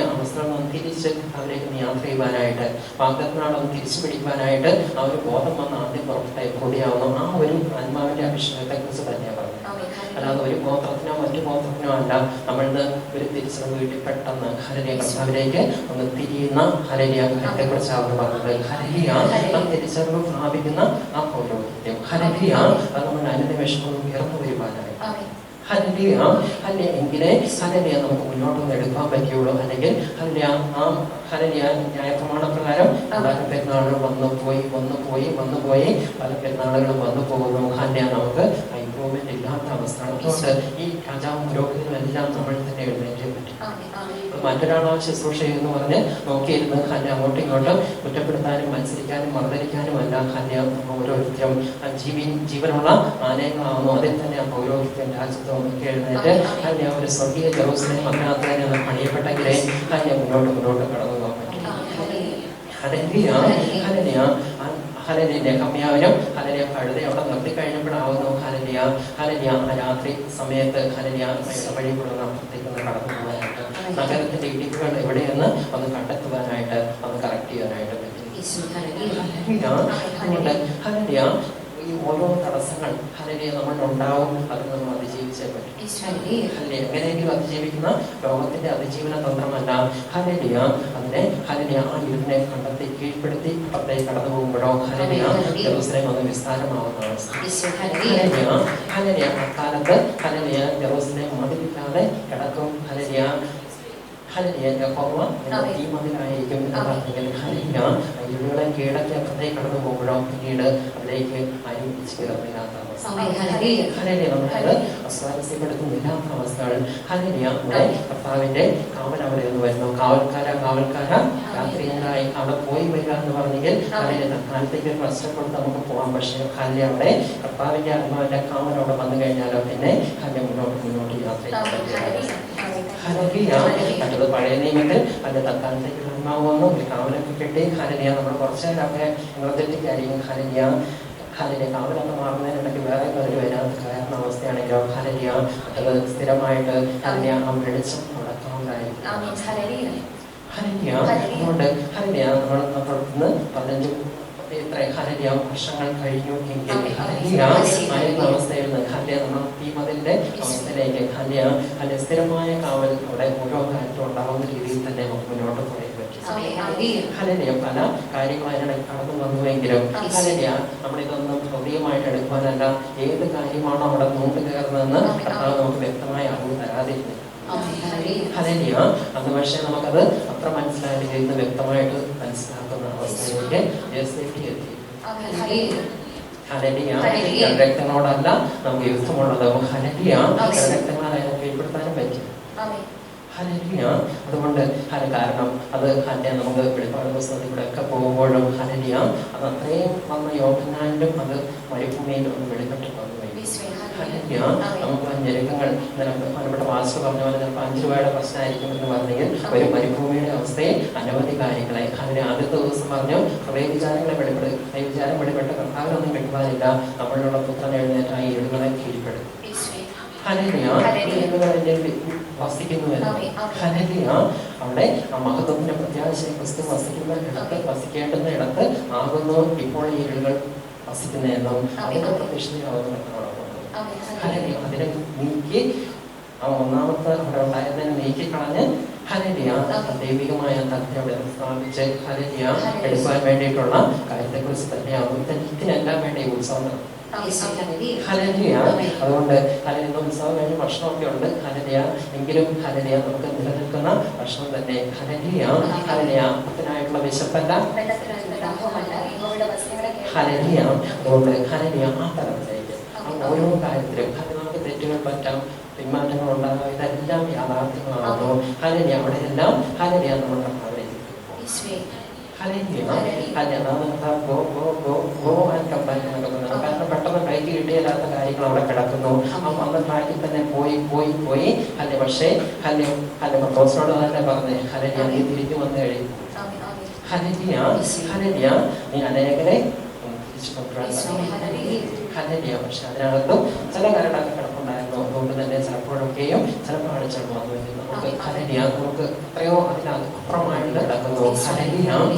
ആ വസ്ത്രം തിരിച്ച് അവരേക്ക് യാത്ര ചെയ്യുവാനായിട്ട് വാഗ്ദത്തനാടൊന്ന് തിരിച്ചു പിടിക്കുവാനായിട്ട് ആ ഒരു ബോധം വന്ന് ആദ്യം പുറപ്പെട്ട കൂടിയാവുന്നു. ആ ഒരു ആത്മാവിന്റെ അഭിഷേകത്തെ കുറിച്ച് തന്നെയാണ് പറഞ്ഞത്. അല്ലാതെ ഒരു ഗോത്രത്തിനോ മറ്റു ഗോത്രത്തിനോ അല്ല. നമ്മളിന്ന് ഒരു തിരിച്ചറിവ് വീട്ടിൽ പെട്ടെന്ന് ഹല്ലേലൂയ കർത്താവിലേക്ക് ഒന്ന് തിരിയുന്ന ഹല്ലേലൂയ കാര്യത്തെ കുറിച്ചാണ് അവർ പറഞ്ഞത്. ഹല്ലേലൂയ ആ തിരിച്ചറിവ് പ്രാപിക്കുന്ന ആ പൗരോഹിത്യം ഹല്ലേലൂയ അത് നമ്മൾ അനുനിമിഷം ഉയർന്നു വരുവാനായി ഹല്ലേലൂയ എങ്കിലേ ഹല്ലേലൂയ നമുക്ക് മുന്നോട്ടൊന്ന് എടുക്കാൻ പറ്റുള്ളൂ. അല്ലെങ്കിൽ ഹല്ലേലൂയ ആ ഹല്ലേലൂയ ന്യായപ്രമാണപ്രകാരം പല പെരുന്നാളുകൾ വന്നു പോയി പല പെരുന്നാളുകളും വന്നു പോകുന്നു. ഹല്ലേലൂയ നമുക്ക് ഇംപ്രൂവ്മെന്റ് ഇല്ലാത്ത അവസ്ഥ. അതുകൊണ്ട് ഈ രാജാവും പുരോഹിതനും എല്ലാം നമ്മൾ തന്നെ എഴുന്നേറ്റേ പറ്റും. മറ്റൊരാളോ ശുശ്രൂഷ എന്ന് പറഞ്ഞ് നോക്കിയിരുന്ന് ഹല്ലേലൂയ അങ്ങോട്ടും ഇങ്ങോട്ടും കുറ്റപ്പെടുത്താനും മത്സരിക്കാനും മർദ്ദനിക്കാനും അല്ല. ഹല്ലേലൂയ ഓരോരുത്തരും ജീവനുള്ള ആലയങ്ങളാവുന്നു. അതിൽ തന്നെ ആ പൗരോഹിത്യം രാജ്യത്വം ഒക്കെ എഴുന്നേറ്റ് ഹല്ലേലൂയ ഒരു സ്വർഗീയ ജെറൂസലേം അതിനകത്ത് തന്നെ പണിയപ്പെട്ടെങ്കിലേ ഹല്ലേലൂയ മുന്നോട്ട് കടന്നു പോകാൻ പറ്റും. ഹല്ലേലൂയ കമ്യാവിനും ഹല്ലേലൂയ കഴുത അവിടെ നിർത്തി കഴിഞ്ഞപ്പോഴാവുന്നു ഹല്ലേലൂയ രാത്രി സമയത്ത് ഹല്ലേലൂയ വഴിക്കുള്ള അപ്പുറത്തേക്ക് കടന്നു പോകാനായിട്ട് നഗരത്തിന്റെ ഇടിവുകൾ എവിടെയെന്ന് ഒന്ന് കണ്ടെത്തുവാനായിട്ട് ഒന്ന് കറക്റ്റ് ചെയ്യാനായിട്ട് പറ്റും. അതുകൊണ്ട് ഹല്ലേലൂയ ഈ ഓരോ തടസ്സങ്ങൾ ഹല്ലേലൂയ നമ്മളുണ്ടാവും. അത് നമ്മൾ അതിജീവിച്ചേ പറ്റും. എങ്ങനെയെങ്കിലും അതിജീവിക്കുന്ന ലോകത്തിന്റെ അതിജീവന തന്ത്രമല്ല. ഹല്ലേലൂയ അതിനെ ഹല്ലേലൂയ ആ ഇരുളിനെ കണ്ടെത്തി കീഴ്പ്പെടുത്തി അപ്പുറത്തേക്ക് കടന്നു പോകുമ്പോഴോ ഹല്ലേലൂയ ജെറൂസലേം ഒന്ന് വിസ്താരമാവുന്ന അവസ്ഥ. ഹല്ലേലൂയ അക്കാലത്ത് ഹല്ലേലൂയ ജെറൂസലേം മതിലില്ലാതെ കിടക്കും. ഹല്ലേലൂയ യഹോവ ഈ മതിലായിരിക്കും എന്ന് പറഞ്ഞെങ്കിൽ ഹല്ലേലൂയ ഇരുളുകളെ കീഴടക്കി അപ്പുറത്തേക്ക് കടന്നു പോകുമ്പോഴോ പിന്നീട് അതിലേക്ക് ആരും ചേർന്നില്ലാത്ത അവസ്ഥ. ഹല്ലേലൂയ നമ്മളത് അസ്വാരസ്യപ്പെടുത്തുന്നില്ലാത്ത അവസ്ഥകൾ. ഹല്ലേലൂയ ഇവിടെ കർത്താവിന്റെ കാവൽ അവിടെ നിന്ന് വരുന്നു. കാവൽക്കാര രാത്രിയായി അവിടെ പോയി വരിക എന്ന് പറഞ്ഞെങ്കിൽ ഹല്ലേലൂയ കാലത്തേക്ക് കഷ്ടപ്പെട്ട് നമുക്ക് പോകാം. പക്ഷേ ഹല്ലേലൂയ അവിടെ കർത്താവിന്റെ ആത്മാവിന്റെ കാവൽ അവിടെ വന്നു കഴിഞ്ഞാലോ പിന്നെ ഹല്ലേലൂയ മുന്നോട്ട് യാത്ര മറ്റത് പഴയ നിയമത്തിൽ അതിന്റെ തക്കാലത്തേക്ക് ആത്മാവെന്ന് ഒരു കാവലൊക്കെ കിട്ടി ഹല്ലേലൂയ നമ്മൾ കുറച്ചു നേരമൊക്കെ എനർജറ്റിക്കായിരിക്കും. ഹല്ലേലൂയ കാവലൊക്കെ മാറുന്നതിനിടയ്ക്ക് വേറെ ഒരു വരാത്ത കയറുന്ന അവസ്ഥയാണെങ്കിലോ ഹല്ലേലൂയ അത് സ്ഥിരമായിട്ട് ഹല്ലേലൂയ ആ വെളിച്ചം അവിടെ കാവലായിരിക്കും. അതുകൊണ്ട് ഹല്ലേലൂയ നമ്മൾ അപ്പുറത്തുനിന്ന് 15 ഹല്ലേലൂയ വർഷങ്ങൾ കഴിഞ്ഞു എങ്കിൽ ഹല്ലേലൂയ അവസ്ഥയിൽ നിന്ന് ഹല്ലേലൂയ നമ്മൾ തീമതിന്റെ അവസ്ഥയിലേക്ക് ഹല്ലേലൂയ സ്ഥിരമായ കാവൽ അവിടെ ഓരോ കാര്യത്തും ഉണ്ടാവുന്ന രീതിയിൽ തന്നെ നമുക്ക് മുന്നോട്ട് പോകാൻ പറ്റും. ഹല്ലേലൂയ പല കാര്യങ്ങളും അതിനിടയിൽ കടന്നു വന്നുവെങ്കിലും ഹല്ലേലൂയ നമ്മളിതൊന്നും ഹൃദയമായിട്ട് എടുക്കുവാനല്ല. ഏത് കാര്യമാണോ അവിടെ നോട്ട് കയറുന്നതെന്ന് കർത്താവ് നമുക്ക് വ്യക്തമായ അറിവ് തരാതിരുന്നു. ഹല്ലേലൂയ അന്ന് പക്ഷേ നമുക്കത് അത്ര മനസ്സിലായില്ല. വ്യക്തമായിട്ട് മനസ്സിലാക്കുന്ന അവസ്ഥയിലേക്ക് എത്തി. ഹല്ലേലൂയ രക്തങ്ങളോടല്ല നമുക്ക് യുദ്ധമുള്ളത്. ഹല്ലേലൂയ രക്തങ്ങളെ കീഴ്പ്പെടുത്താനും പറ്റും. ഹല്ലേലൂയ അതുകൊണ്ട് കാരണം അത് ഹല്ലേലൂയ നമുക്ക് വെളിപ്പാട് പുസ്തകത്തിലൂടെ ഒക്കെ പോകുമ്പോഴും ഹല്ലേലൂയ അത് അത്രയും വന്ന യോഹന്നാനിലും അത് മരുഭൂമിയിലും ഒന്ന് വെളിപ്പെട്ട് വന്നു. ഹല്ലേലൂയ നമുക്ക് ഞെരുക്കങ്ങൾ ബന്ധപ്പെട്ട വാസ്തു പറഞ്ഞ പോലെ ചിലപ്പോൾ 5 രൂപയുടെ പ്രശ്നമായിരിക്കും എന്ന് പറഞ്ഞെങ്കിൽ ഒരു മരുഭൂമിയുടെ അവസ്ഥയിൽ അനവധി കാര്യങ്ങളെ ഹല്ലേലൂയ ആദ്യത്തെ ദിവസം പറഞ്ഞു ഹൃദയവിചാരങ്ങളെ ഹൃദയവിചാരം വെളിപ്പെട്ട് കർത്താവിനൊന്നും കിട്ടുവാനില്ല. നമ്മളിലുള്ള പുത്രൻ എഴുന്നേറ്റ് ആ ഇരുളുകളെ കീഴ്പ്പെടും. ഹല്ലേലൂയ വസിക്കുന്നുവെന്ന് ഹല്ലേലൂയ അവിടെ ആ മഹത്വത്തിന്റെ പ്രത്യാശയെ ക്രിസ്തു വസിക്കേണ്ടുന്ന ഇടത്ത് ആകുന്നു ഇപ്പോൾ ഈ ഇരുളുകൾ വസിക്കുന്നതെന്നും അതിന്റെ പ്രതീക്ഷയാവുന്ന ഹല്ലേലൂയ അതിനെ നീക്കി ആ ഒന്നാമത്തെ അവിടെ ഉണ്ടായതിനെ നീക്കിക്കളഞ്ഞ് ഹല്ലേലൂയ. ദൈവികമായ തത്വം സ്ഥാപിച്ച് ഹല്ലേലൂയ എടുക്കുവാൻ വേണ്ടിയിട്ടുള്ള കാര്യത്തെക്കുറിച്ച് തന്നെയാകും. ഇതിനെല്ലാം വേണ്ടി ഉത്സവം നടത്തും. ഹല്ലേലൂയ. അതുകൊണ്ട് ഹല്ലേലൂയ ഉത്സവം കഴിഞ്ഞ് ഭക്ഷണമൊക്കെ ഉണ്ട്. ഹല്ലേലൂയ. എങ്കിലും ഹല്ലേലൂയ നമുക്ക് നിലനിൽക്കുന്ന ഭക്ഷണം തന്നെ. ഹല്ലേലൂയ. ഹല്ലേലൂയ. അതിനായിട്ടുള്ള വിശപ്പല്ല. ഹല്ലേലൂയ. അതുകൊണ്ട് ഹല്ലേലൂയ ആ തലത്തിലേക്ക് ഓരോ കാര്യത്തിലും നമുക്ക് തെറ്റുകൾ പറ്റാം, പിന്മാറ്റങ്ങൾ ഉണ്ടാകാം, ഇതെല്ലാം യാഥാർത്ഥ്യങ്ങളാകുന്നു. ഹല്ലേലൂയ. അവിടെയെല്ലാം ഹല്ലേലൂയ നമ്മുടെ കർത്താവിലേക്ക് കാരണം പെട്ടെന്ന് കൈക്ക് കിട്ടിയില്ലാത്ത കാര്യങ്ങൾ അവിടെ കിടക്കുന്നു. അന്ന് ട്രാക്കിൽ തന്നെ പോയി അല്ലെ. പക്ഷേ പത്രോസിനോട് തന്നെ പറഞ്ഞേ ഹല്ലേലൂയ നീ തിരിഞ്ഞു വന്നു കഴിയും. ഹല്ലേലൂയ നീ അനേകരെ തിരിച്ചു കൊണ്ടുവരാൻ ഹല്ലേലൂയ. പക്ഷെ അതിനകത്തും ചില കരടൊക്കെ കിടപ്പുണ്ടായിരുന്നു. അതുകൊണ്ട് തന്നെ ചിലപ്പോഴൊക്കെയും ചില പാടിച്ചകൾ വന്നു വരുന്നു. ഹല്ലേലൂയ നമുക്ക് എത്രയോ അതിനപ്പുറമായിട്ട് കിടക്കുന്നു. ഹല്ലേലൂയ.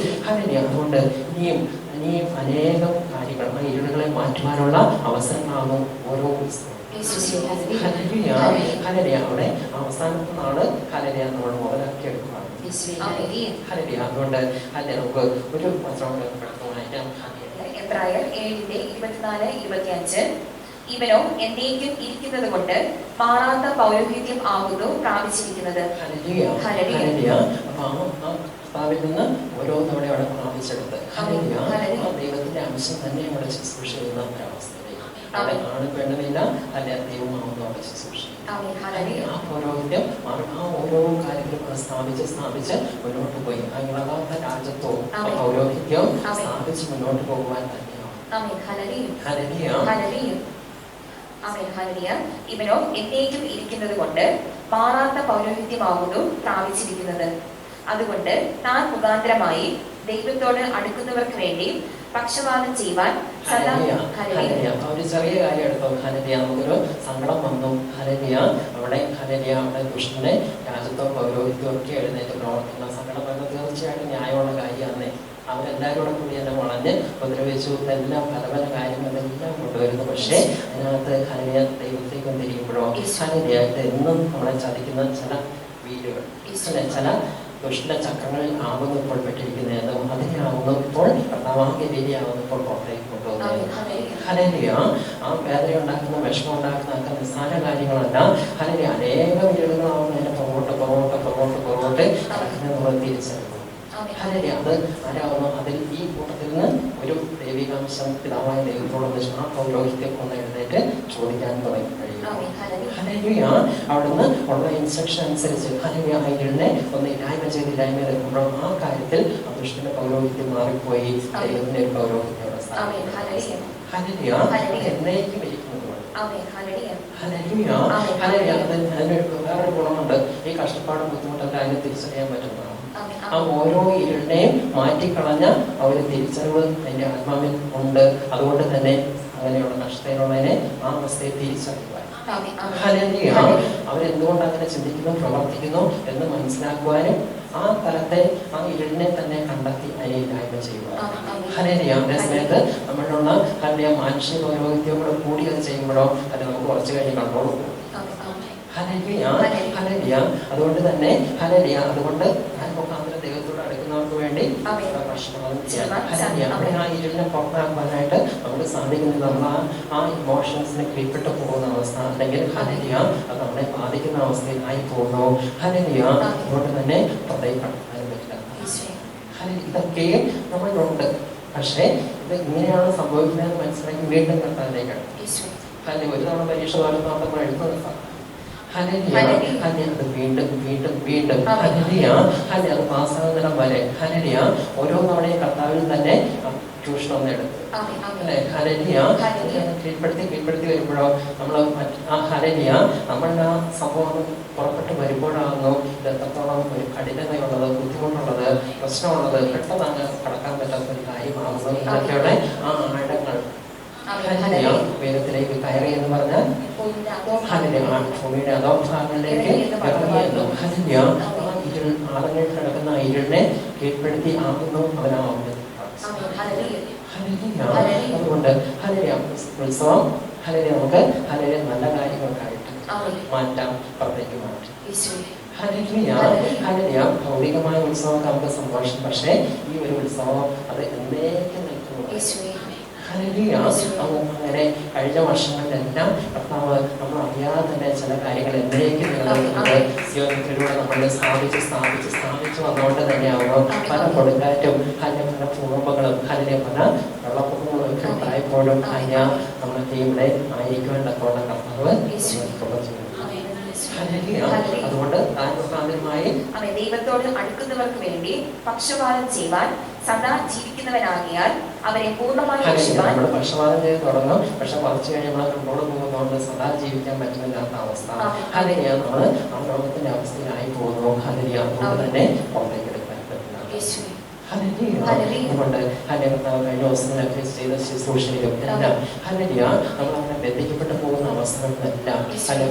ഹല്ലേലൂയ. അതുകൊണ്ട് ഇനിയും അനേകം കാര്യങ്ങൾ ആ ഇരുളുകളെ മാറ്റുവാനുള്ള അവസരങ്ങളാകും ഓരോ ഹല്ലേലൂയ. ഹല്ലേലൂയ. അവിടെ അവസാനത്തെ നാള് ഹല്ലേലൂയ നമ്മൾ മുതലാക്കി എടുക്കുകയാണ്. ഹല്ലേലൂയ. അതുകൊണ്ട് ഹല്ലേലൂയ നമുക്ക് ഒരു വചനം വായിക്കാം. എബ്രായർ 7:24-25 ഇവനോ എന്നേക്കും ഇരിക്കുന്നത് കൊണ്ട് മാറാത്ത പൗരോഹിത്യം ആകുന്നു പ്രാപിച്ചിരിക്കുന്നത്. നിന്ന് ഓരോ തവണ അവിടെ പ്രാപിച്ചെടുത്ത് ദൈവത്തിന്റെ അംശം തന്നെ അവിടെ ശുശ്രൂഷ ചെയ്യുന്ന ഒരവസ്ഥയിലേക്ക് അവിടെ ആണ് പെണ്ണുമില്ല അല്ലെ ദൈവമാവുന്നു അവിടെ ശുശ്രൂഷ. ആ പൗരോഹിത്യം ആ ഓരോ കാര്യത്തിലും സ്ഥാപിച്ച് മുന്നോട്ട് പോയി ആ ഇളകാത്ത രാജ്യത്വവും ആ പൗരോഹിത്യവും സ്ഥാപിച്ച് മുന്നോട്ട് പോകുവാൻ ഇവനോ എന്നേക്കും ഇരിക്കുന്നത് കൊണ്ട് മാറാത്ത പൗരോഹിത്യമാകുന്നു പ്രാപിച്ചിരിക്കുന്നത്. അതുകൊണ്ട് താൻ മുഖാന്തരമായി ദൈവത്തോട് അടുക്കുന്നവർക്ക് വേണ്ടി പക്ഷപാതം ചെയ്യുവാൻ ഒരു ചെറിയ കാര്യം എടുത്തോ. ഹല്ലേലൂയ. നമുക്കൊരു സങ്കടം വന്നു. ഹല്ലേലൂയ. അവിടെ ഹല്ലേലൂയ അവിടെ ദുഷ്ടനെ രാജ്യത്തോ പൗരോഹിത്യം ഒക്കെ എഴുന്നേറ്റ് പ്രവർത്തിക്കുന്ന സങ്കടം വന്നത് തീർച്ചയായിട്ടും ന്യായമുള്ള കാര്യമാണ്. അവരെല്ലാവരും കൂടി എന്നെ വളഞ്ഞ് ഉപദ്രവിച്ചു എല്ലാം പല കാര്യങ്ങളെല്ലാം കൊണ്ടുവരുന്നു. പക്ഷേ അതിനകത്ത് ഹല്ലേലൂയ ദൈവത്തേക്കും തിരിയുമ്പോഴോ ഹല്ലേലൂയ എന്നും നമ്മളെ ചതിക്കുന്ന ചില വീടുകൾ ചില ദുഷ്ട ചക്രങ്ങളിൽ ആകുന്നു ഇപ്പോൾ പെട്ടിരിക്കുന്നതെന്നും അതിനാകുന്നു ഇപ്പോൾ കർത്താവാകുന്നു ഇപ്പോൾ പുറത്തേക്ക് കൊണ്ടുവന്നത്. ഹല്ലേലൂയ. ആ വേദന ഉണ്ടാക്കുന്ന വിഷമം ഉണ്ടാക്കുന്ന ഒക്കെ നിസ്സാര കാര്യങ്ങളല്ല. ഹല്ലേലൂയ. അനേകം വീടുകളാവുന്നു അതിന്റെ പുറകോട്ട് നമ്മൾ തിരിച്ചറിയുന്നു. ഹല്ലേലൂയ. അത് ആരാകുന്നു അതിൽ ഈ കൂട്ടത്തിൽ നിന്ന് ഒരു ദൈവികാംശം പിതാവായ ദൈവത്തോട് ആ പൗരോഹിത്യം ഒന്ന് എഴുന്നേറ്റ് ചോദിക്കാൻ തുടങ്ങി കഴിയും. ഹല്ലേലൂയ. അവിടുന്ന് ഉള്ള ഇൻസ്ട്രക്ഷൻ അനുസരിച്ച് ഹല്ലേലൂയ ഇതിനെ ഒന്ന് ഇല്ലായ്മ എടുക്കുമ്പോൾ ആ കാര്യത്തിൽ ദുഷ്ടന്റെ പൗരോഹിത്യം മാറിപ്പോയി ദൈവത്തിന്റെ ഒരു പൗരോഹിത്യം എന്നേക്കും ഇരിക്കുന്നത്. വേറൊരു ഗുണമുണ്ട്. ഈ കഷ്ടപ്പാടും ബുദ്ധിമുട്ടൊക്കെ അതിനെ തിരിച്ചറിയാൻ പറ്റുന്നതാണ്. ആ ഓരോ ഇരുളിനെയും മാറ്റിക്കളഞ്ഞ ആ ഒരു തിരിച്ചറിവ് അതിന്റെ ആത്മാവിൽ ഉണ്ട്. അതുകൊണ്ട് തന്നെ അങ്ങനെയുള്ള കഷ്ടതയിലുള്ളതിനെ ആ അവസ്ഥയെ തിരിച്ചറിയുവാൻ ഹല്ലേലൂയ. അവരെന്തുകൊണ്ട് അങ്ങനെ ചിന്തിക്കുന്നു പ്രവർത്തിക്കുന്നു എന്ന് മനസ്സിലാക്കുവാനും ആ തലത്തെ ആ ഇരുളിനെ തന്നെ കണ്ടെത്തി അതിനെ ഇല്ലായ്മ ചെയ്യുവാൻ ഹല്ലേലൂയ. അതേ സമയത്ത് നമ്മളുള്ള ഹല്ലേലൂയ മാനുഷിക പൗരോഹിത്യങ്ങളോട് കൂടി അത് ചെയ്യുമ്പോഴോ അത് നമുക്ക് കുറച്ച് കഴിഞ്ഞ് കണ്ടോളൂ. ഹല്ലേലൂയ. ഹല്ലേലൂയ. അതുകൊണ്ട് തന്നെ ഹല്ലേലൂയ. അതുകൊണ്ട് മുഖാന്തരം ദൈവത്തോട് അടുക്കുന്നവർക്ക് വേണ്ടി ആ ഇരുളിനെ പുറത്താക്കുവാനായിട്ട് നമുക്ക് സാധിക്കുന്നത് നമ്മൾ ആ ഇമോഷൻസിനെ കീഴ്പ്പെട്ട് പോകുന്ന അവസ്ഥ അല്ലെങ്കിൽ ഹല്ലേലൂയ അത് നമ്മളെ ബാധിക്കുന്ന അവസ്ഥയിലായി പോകുന്നു. ഹല്ലേലൂയ. അതുകൊണ്ട് തന്നെ പുറത്തേക്ക് കടക്കാനും പറ്റില്ല. ഇതൊക്കെയും നമ്മളുണ്ട്. പക്ഷേ ഇത് ഇങ്ങനെയാണ് സംഭവിക്കുന്നതെന്ന് മനസ്സിലാക്കി വീണ്ടും കർത്താവിലേക്കാണ്. ഹല്ലേലൂയ. ഒരു തവണ പരീക്ഷ തോന്നുന്ന നമ്മൾ എഴുതുന്ന ഹല്ലേലൂയ. അത് വീണ്ടും ഹല്ലേലൂയ. അത് പാസ്സാകുന്നിടം വരെ ഹല്ലേലൂയ. ഓരോ തവണയും കർത്താവിൽ തന്നെ ട്യൂഷൻ ഒന്ന് എടുത്ത് അല്ലെ ഹല്ലേലൂയ കീഴ്പ്പെടുത്തി വരുമ്പോഴോ നമ്മൾ ആ ഹല്ലേലൂയ നമ്മളുടെ ആ സംഭവം പുറപ്പെട്ട് വരുമ്പോഴാകുന്നു ഇത് എത്രത്തോളം ഒരു കഠിനതയുള്ളത് ബുദ്ധിമുട്ടുള്ളത് പ്രശ്നമുള്ളത് പെട്ടെന്ന് അങ്ങ് കടക്കാൻ പറ്റാത്ത ഒരു കാര്യമാകുന്നു. ഇതൊക്കെയുടെ ആ ആഴങ്ങൾ വേദത്തിലേക്ക് കയറി എന്ന് പറഞ്ഞാൽ ഭൂമിയുടെ അധോഭാഗങ്ങളിലേക്ക് ഇറങ്ങിയെന്നു. ഹല്ലേലൂയ. ആ ഇരുൾ ആളുകൾ കിടക്കുന്ന ഇരുളിനെ കീഴ്പ്പെടുത്തി ആകുന്നു അവനാവുന്നത്. അതുകൊണ്ട് ഹല്ലേലൂയ ഉത്സവം ഹല്ലേലൂയ നമുക്ക് ഹല്ലേലൂയ നല്ല കാര്യങ്ങൾക്കായിട്ട് മാറ്റാം, പുറത്തേക്ക് മാറ്റി. യേശുവേ. ഹല്ലേലൂയ. ഭൗതികമായ ഉത്സവമൊക്കെ നമുക്ക് സന്തോഷം, പക്ഷേ ഈ ഒരു ഉത്സവം അത് എന്നേക്കും നിൽക്കുന്നു. യേശുവേ. ഹല്ലേലൂയ. അങ്ങനെ കഴിഞ്ഞ വർഷങ്ങളിലെല്ലാം കർത്താവ് നമ്മൾ അറിയാതെ തന്നെ ചില കാര്യങ്ങൾ എന്നേക്കും നിലനിൽക്കുന്നത് സിയോനിലൂടെ നമ്മൾ സ്ഥാപിച്ച് വന്നുകൊണ്ട് തന്നെയാവുന്നു. പല കൊടുങ്കാറ്റും പല ഭൂകമ്പങ്ങളും പല വെള്ളപ്പൊക്കങ്ങളും ഒക്കെ ഉണ്ടായപ്പോഴും നമ്മളൊക്കെ ഇവിടെ ആയിരിക്കുവാനുള്ള കർത്താവ് അതുകൊണ്ട് ദൈവത്തോട് അടുക്കുന്നവർക്ക് വേണ്ടി പക്ഷപാതം ചെയ്യുവാൻ സദാ ജീവിക്കുന്നവനാകിയാൽ അവരെ പൂർണ്ണമായി നമ്മൾ പക്ഷപാതം ചെയ്ത് തുടങ്ങും, പക്ഷെ കുറച്ച് കഴിയുമ്പോൾ കണ്ടോട് പോകുന്നതുകൊണ്ട് സദാ ജീവിക്കാൻ പറ്റുന്നില്ലാത്ത അവസ്ഥ. ഹല്ലേലൂയ. നമ്മൾ ആ ലോകത്തിന്റെ അവസ്ഥയിലായി പോകുന്നു. ഹല്ലേലൂയ. അതുകൊണ്ട് തന്നെ പുറത്തേക്ക് എടുക്കാൻ പറ്റില്ല. അതുകൊണ്ട് കഴിഞ്ഞ ദിവസങ്ങളൊക്കെ ചെയ്ത ശുശ്രൂഷയിലും എല്ലാം ഹല്ലേലൂയ നമ്മളങ്ങനെ ബന്ധിക്കപ്പെട്ടു പോകുന്ന അവസരങ്ങളെല്ലാം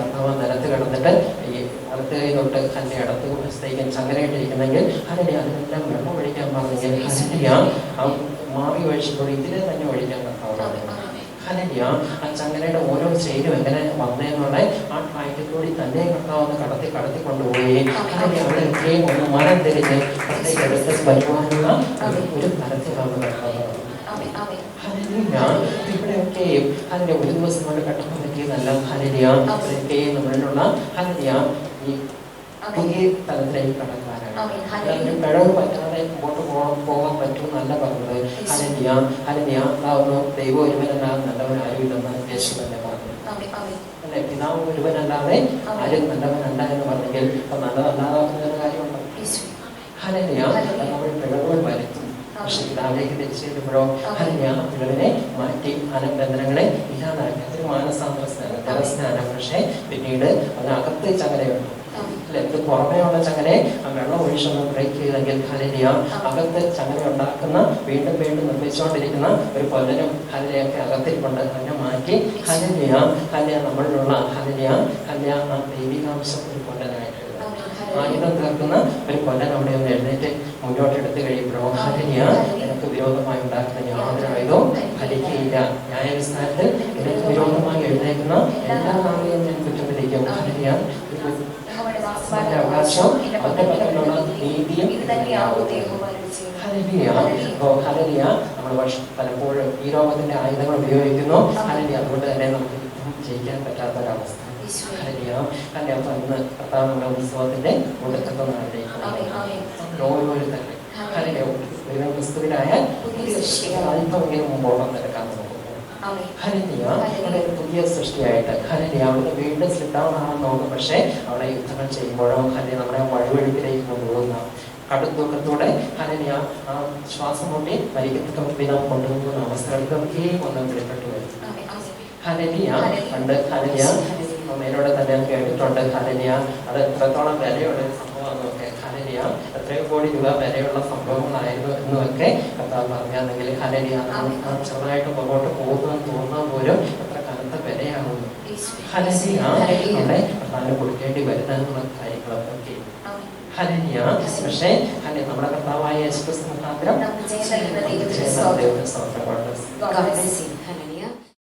കർത്താവ് നിലത്ത് കിടന്നിട്ട് ഈ അടുത്ത കൈ തൊട്ട് കല്ലെ അടുത്ത് വശത്തേക്ക് ചങ്ങലയിട്ടിരിക്കുന്നെങ്കിൽ ഹല്ലേലൂയ അതിനെല്ലാം വെള്ളം ഒഴിക്കാൻ പറഞ്ഞെങ്കിൽ ഹല്ലേലൂയ മാറി ഒഴിച്ചപ്പോൾ ഇതിനെ തന്നെ ഒഴിക്കാൻ കർത്താവ് ഹല്ലേലൂയ. ആ ചങ്ങലയുടെ ഓരോ ചെയിനും എങ്ങനെ വന്നേന്നുള്ള ആ ട്രാക്കിലൂടെ തന്നെ കർത്താവ് കടത്തി കൊണ്ടുപോയി ഹല്ലേലൂയ അവിടെയൊക്കെയും ഒന്ന് മനം തിരിഞ്ഞ് പുറത്തേക്ക് എടുത്ത് വരുവാനുള്ള ഒരു തരത്തിലാണ് കർത്താവ്. ഇവിടെയൊക്കെയും അതിന്റെ ഒരു ദിവസം കൊണ്ട് കട്ടപ്പം പറ്റിയതല്ല. ഹല്ലേലൂയ ഇവിടെയൊക്കെയും നമ്മളിലുള്ള ഹല്ലേലൂയ ഈ പുതിയ തലത്തിലേക്ക് കടക്കാനാണ്. പിഴവ് പറ്റാതെ മുമ്പോട്ട് പോകാൻ പറ്റുമെന്നല്ല പറഞ്ഞത്. ഹല്ലേലൂയ ദൈവം ഒരുവനല്ലാതെ നല്ലവൻ ആരുമില്ലെന്ന് യേശു തന്നെ പറഞ്ഞു. അല്ലെ, പിതാവ് ഒരുവനല്ലാതെ ആരും നല്ലവനല്ല എന്ന് പറഞ്ഞെങ്കിൽ അപ്പൊ നല്ലതല്ലാതാക്കുന്ന കാര്യമുണ്ടോ? ഹല്ലേലൂയ. നമ്മൾ പിഴവുകൾ വരുത്തും, പക്ഷെ പിതാവിലേക്ക് തിരിച്ചു വരുമ്പോഴോ ഹല്ലേലൂയ പിഴവിനെ മാറ്റി ബന്ധനങ്ങളെ ഇല്ലാതാക്കി. അതൊരു മാനസാന്തര സ്നാനം. പക്ഷെ പിന്നീട് അതിനകത്ത് ചങ്ങലയുണ്ട്. ഇത് പുറമേയുള്ള ചങ്ങലെ വെള്ളം ഒഴിച്ചൊന്ന് ബ്രേക്ക് ചെയ്തെങ്കിൽ ഹല്ലേലൂയ അകത്ത് ചങ്ങല ഉണ്ടാക്കുന്ന വീണ്ടും നിർമ്മിച്ചുകൊണ്ടിരിക്കുന്ന ഒരു കൊല്ലനും ഹല്ലേലൂയൊക്കെ അകത്തിരിക്കൊണ്ട് അതിനെ മാറ്റി ഹല്ലേലൂയ നമ്മളിലുള്ള ഹല്ലേലൂയ ആ ദൈവികാംശം ഒരു കൊല്ലനായിട്ട് ആയുധം തീർക്കുന്ന ഒരു കൊല്ലൻ അവിടെ ഒന്ന് എഴുന്നേറ്റ് മുന്നോട്ട് എടുത്തു കഴിയുമ്പോഴോ ഹല്ലേലൂയ എനിക്ക് വിരോധമായി ഉണ്ടാക്കുന്ന യാതൊരു ആയുധവും ഫലിക്കുകയില്ല. ന്യായവിസ്താരത്തിൽ എനിക്ക് വിരോധമായി എഴുന്നേക്കുന്ന എല്ലാ നാളെയും ഞാൻ കുറ്റം വിധിക്കും. ഹല്ലേലൂയ അവകാശം അവരുടെ പക്കലുള്ള നീതിയും ഹല്ലേലൂയ. നമ്മൾ പലപ്പോഴും ഈ ലോകത്തിന്റെ ആയുധങ്ങൾ ഉപയോഗിക്കുന്നു. ഹല്ലേലൂയ അതുകൊണ്ട് തന്നെ നമുക്ക് ജയിക്കാൻ പറ്റാത്തൊരവസ്ഥ. ഹല്ലേലൂയ. അപ്പൊ ഇന്ന് കർത്താവ് നമ്മുടെ ഉത്സവത്തിന്റെ ഒടുക്കത്തെ നാളിലേക്ക് ഓരോരു തന്നെ ഹല്ലേലൂയ ക്രിസ്തുവിനായ അല്പമെങ്കിലും മുമ്പോളം നിരക്കാൻ നോക്കുന്നു. ഹല്ലേലൂയ പുതിയ സൃഷ്ടിയായിട്ട് ഹല്ലേലൂയ അവിടെ വീണ്ടും സ്ലിപ്പ് ഡൗൺ ആണെന്ന് നോക്കും. പക്ഷെ അവിടെ യുദ്ധങ്ങൾ ചെയ്യുമ്പോഴോ ഹല്ലേലൂയ നമ്മുടെ വഴിവെഴുപ്പിലേക്ക് കൊണ്ടുപോകുന്ന കടുത്തൂക്കത്തോടെ ഹല്ലേലൂയ ആ ശ്വാസം മുട്ടി മരിക്കത്തക്ക നാം കൊണ്ടുപോകുന്ന അവസ്ഥകൾക്കൊക്കെ ഒന്ന് വെളിപ്പെട്ടു വരും. ഹല്ലേലൂയ. പണ്ട് ഹല്ലേലൂയ മേലോടെ തന്നെ കേട്ടിട്ടുണ്ട്. ഹല്ലേലൂയ അത് എത്രത്തോളം വിലയുള്ള സംഭവമാണെന്നൊക്കെ ഹല്ലേലൂയ എത്രയോ കോടി രൂപ വിലയുള്ള സംഭവങ്ങളായിരുന്നു എന്നൊക്കെ കർത്താവ് പറഞ്ഞാണെങ്കിൽ ഹല്ലേലൂയ ചെറുതായിട്ട് പുറകോട്ട് പോകുന്നതെന്ന് തോന്നാൻ പോലും എത്ര കനത്ത വിലയാകുന്നു. ഹല്ലേലൂയ നമ്മുടെ കർത്താവിന് കൊടുക്കേണ്ടി വരുന്ന കാര്യങ്ങളൊക്കെ ഹല്ലേലൂയ. പക്ഷേ നമ്മുടെ കർത്താവായ യേശുക്രിസ്തു മുഖാന്തരം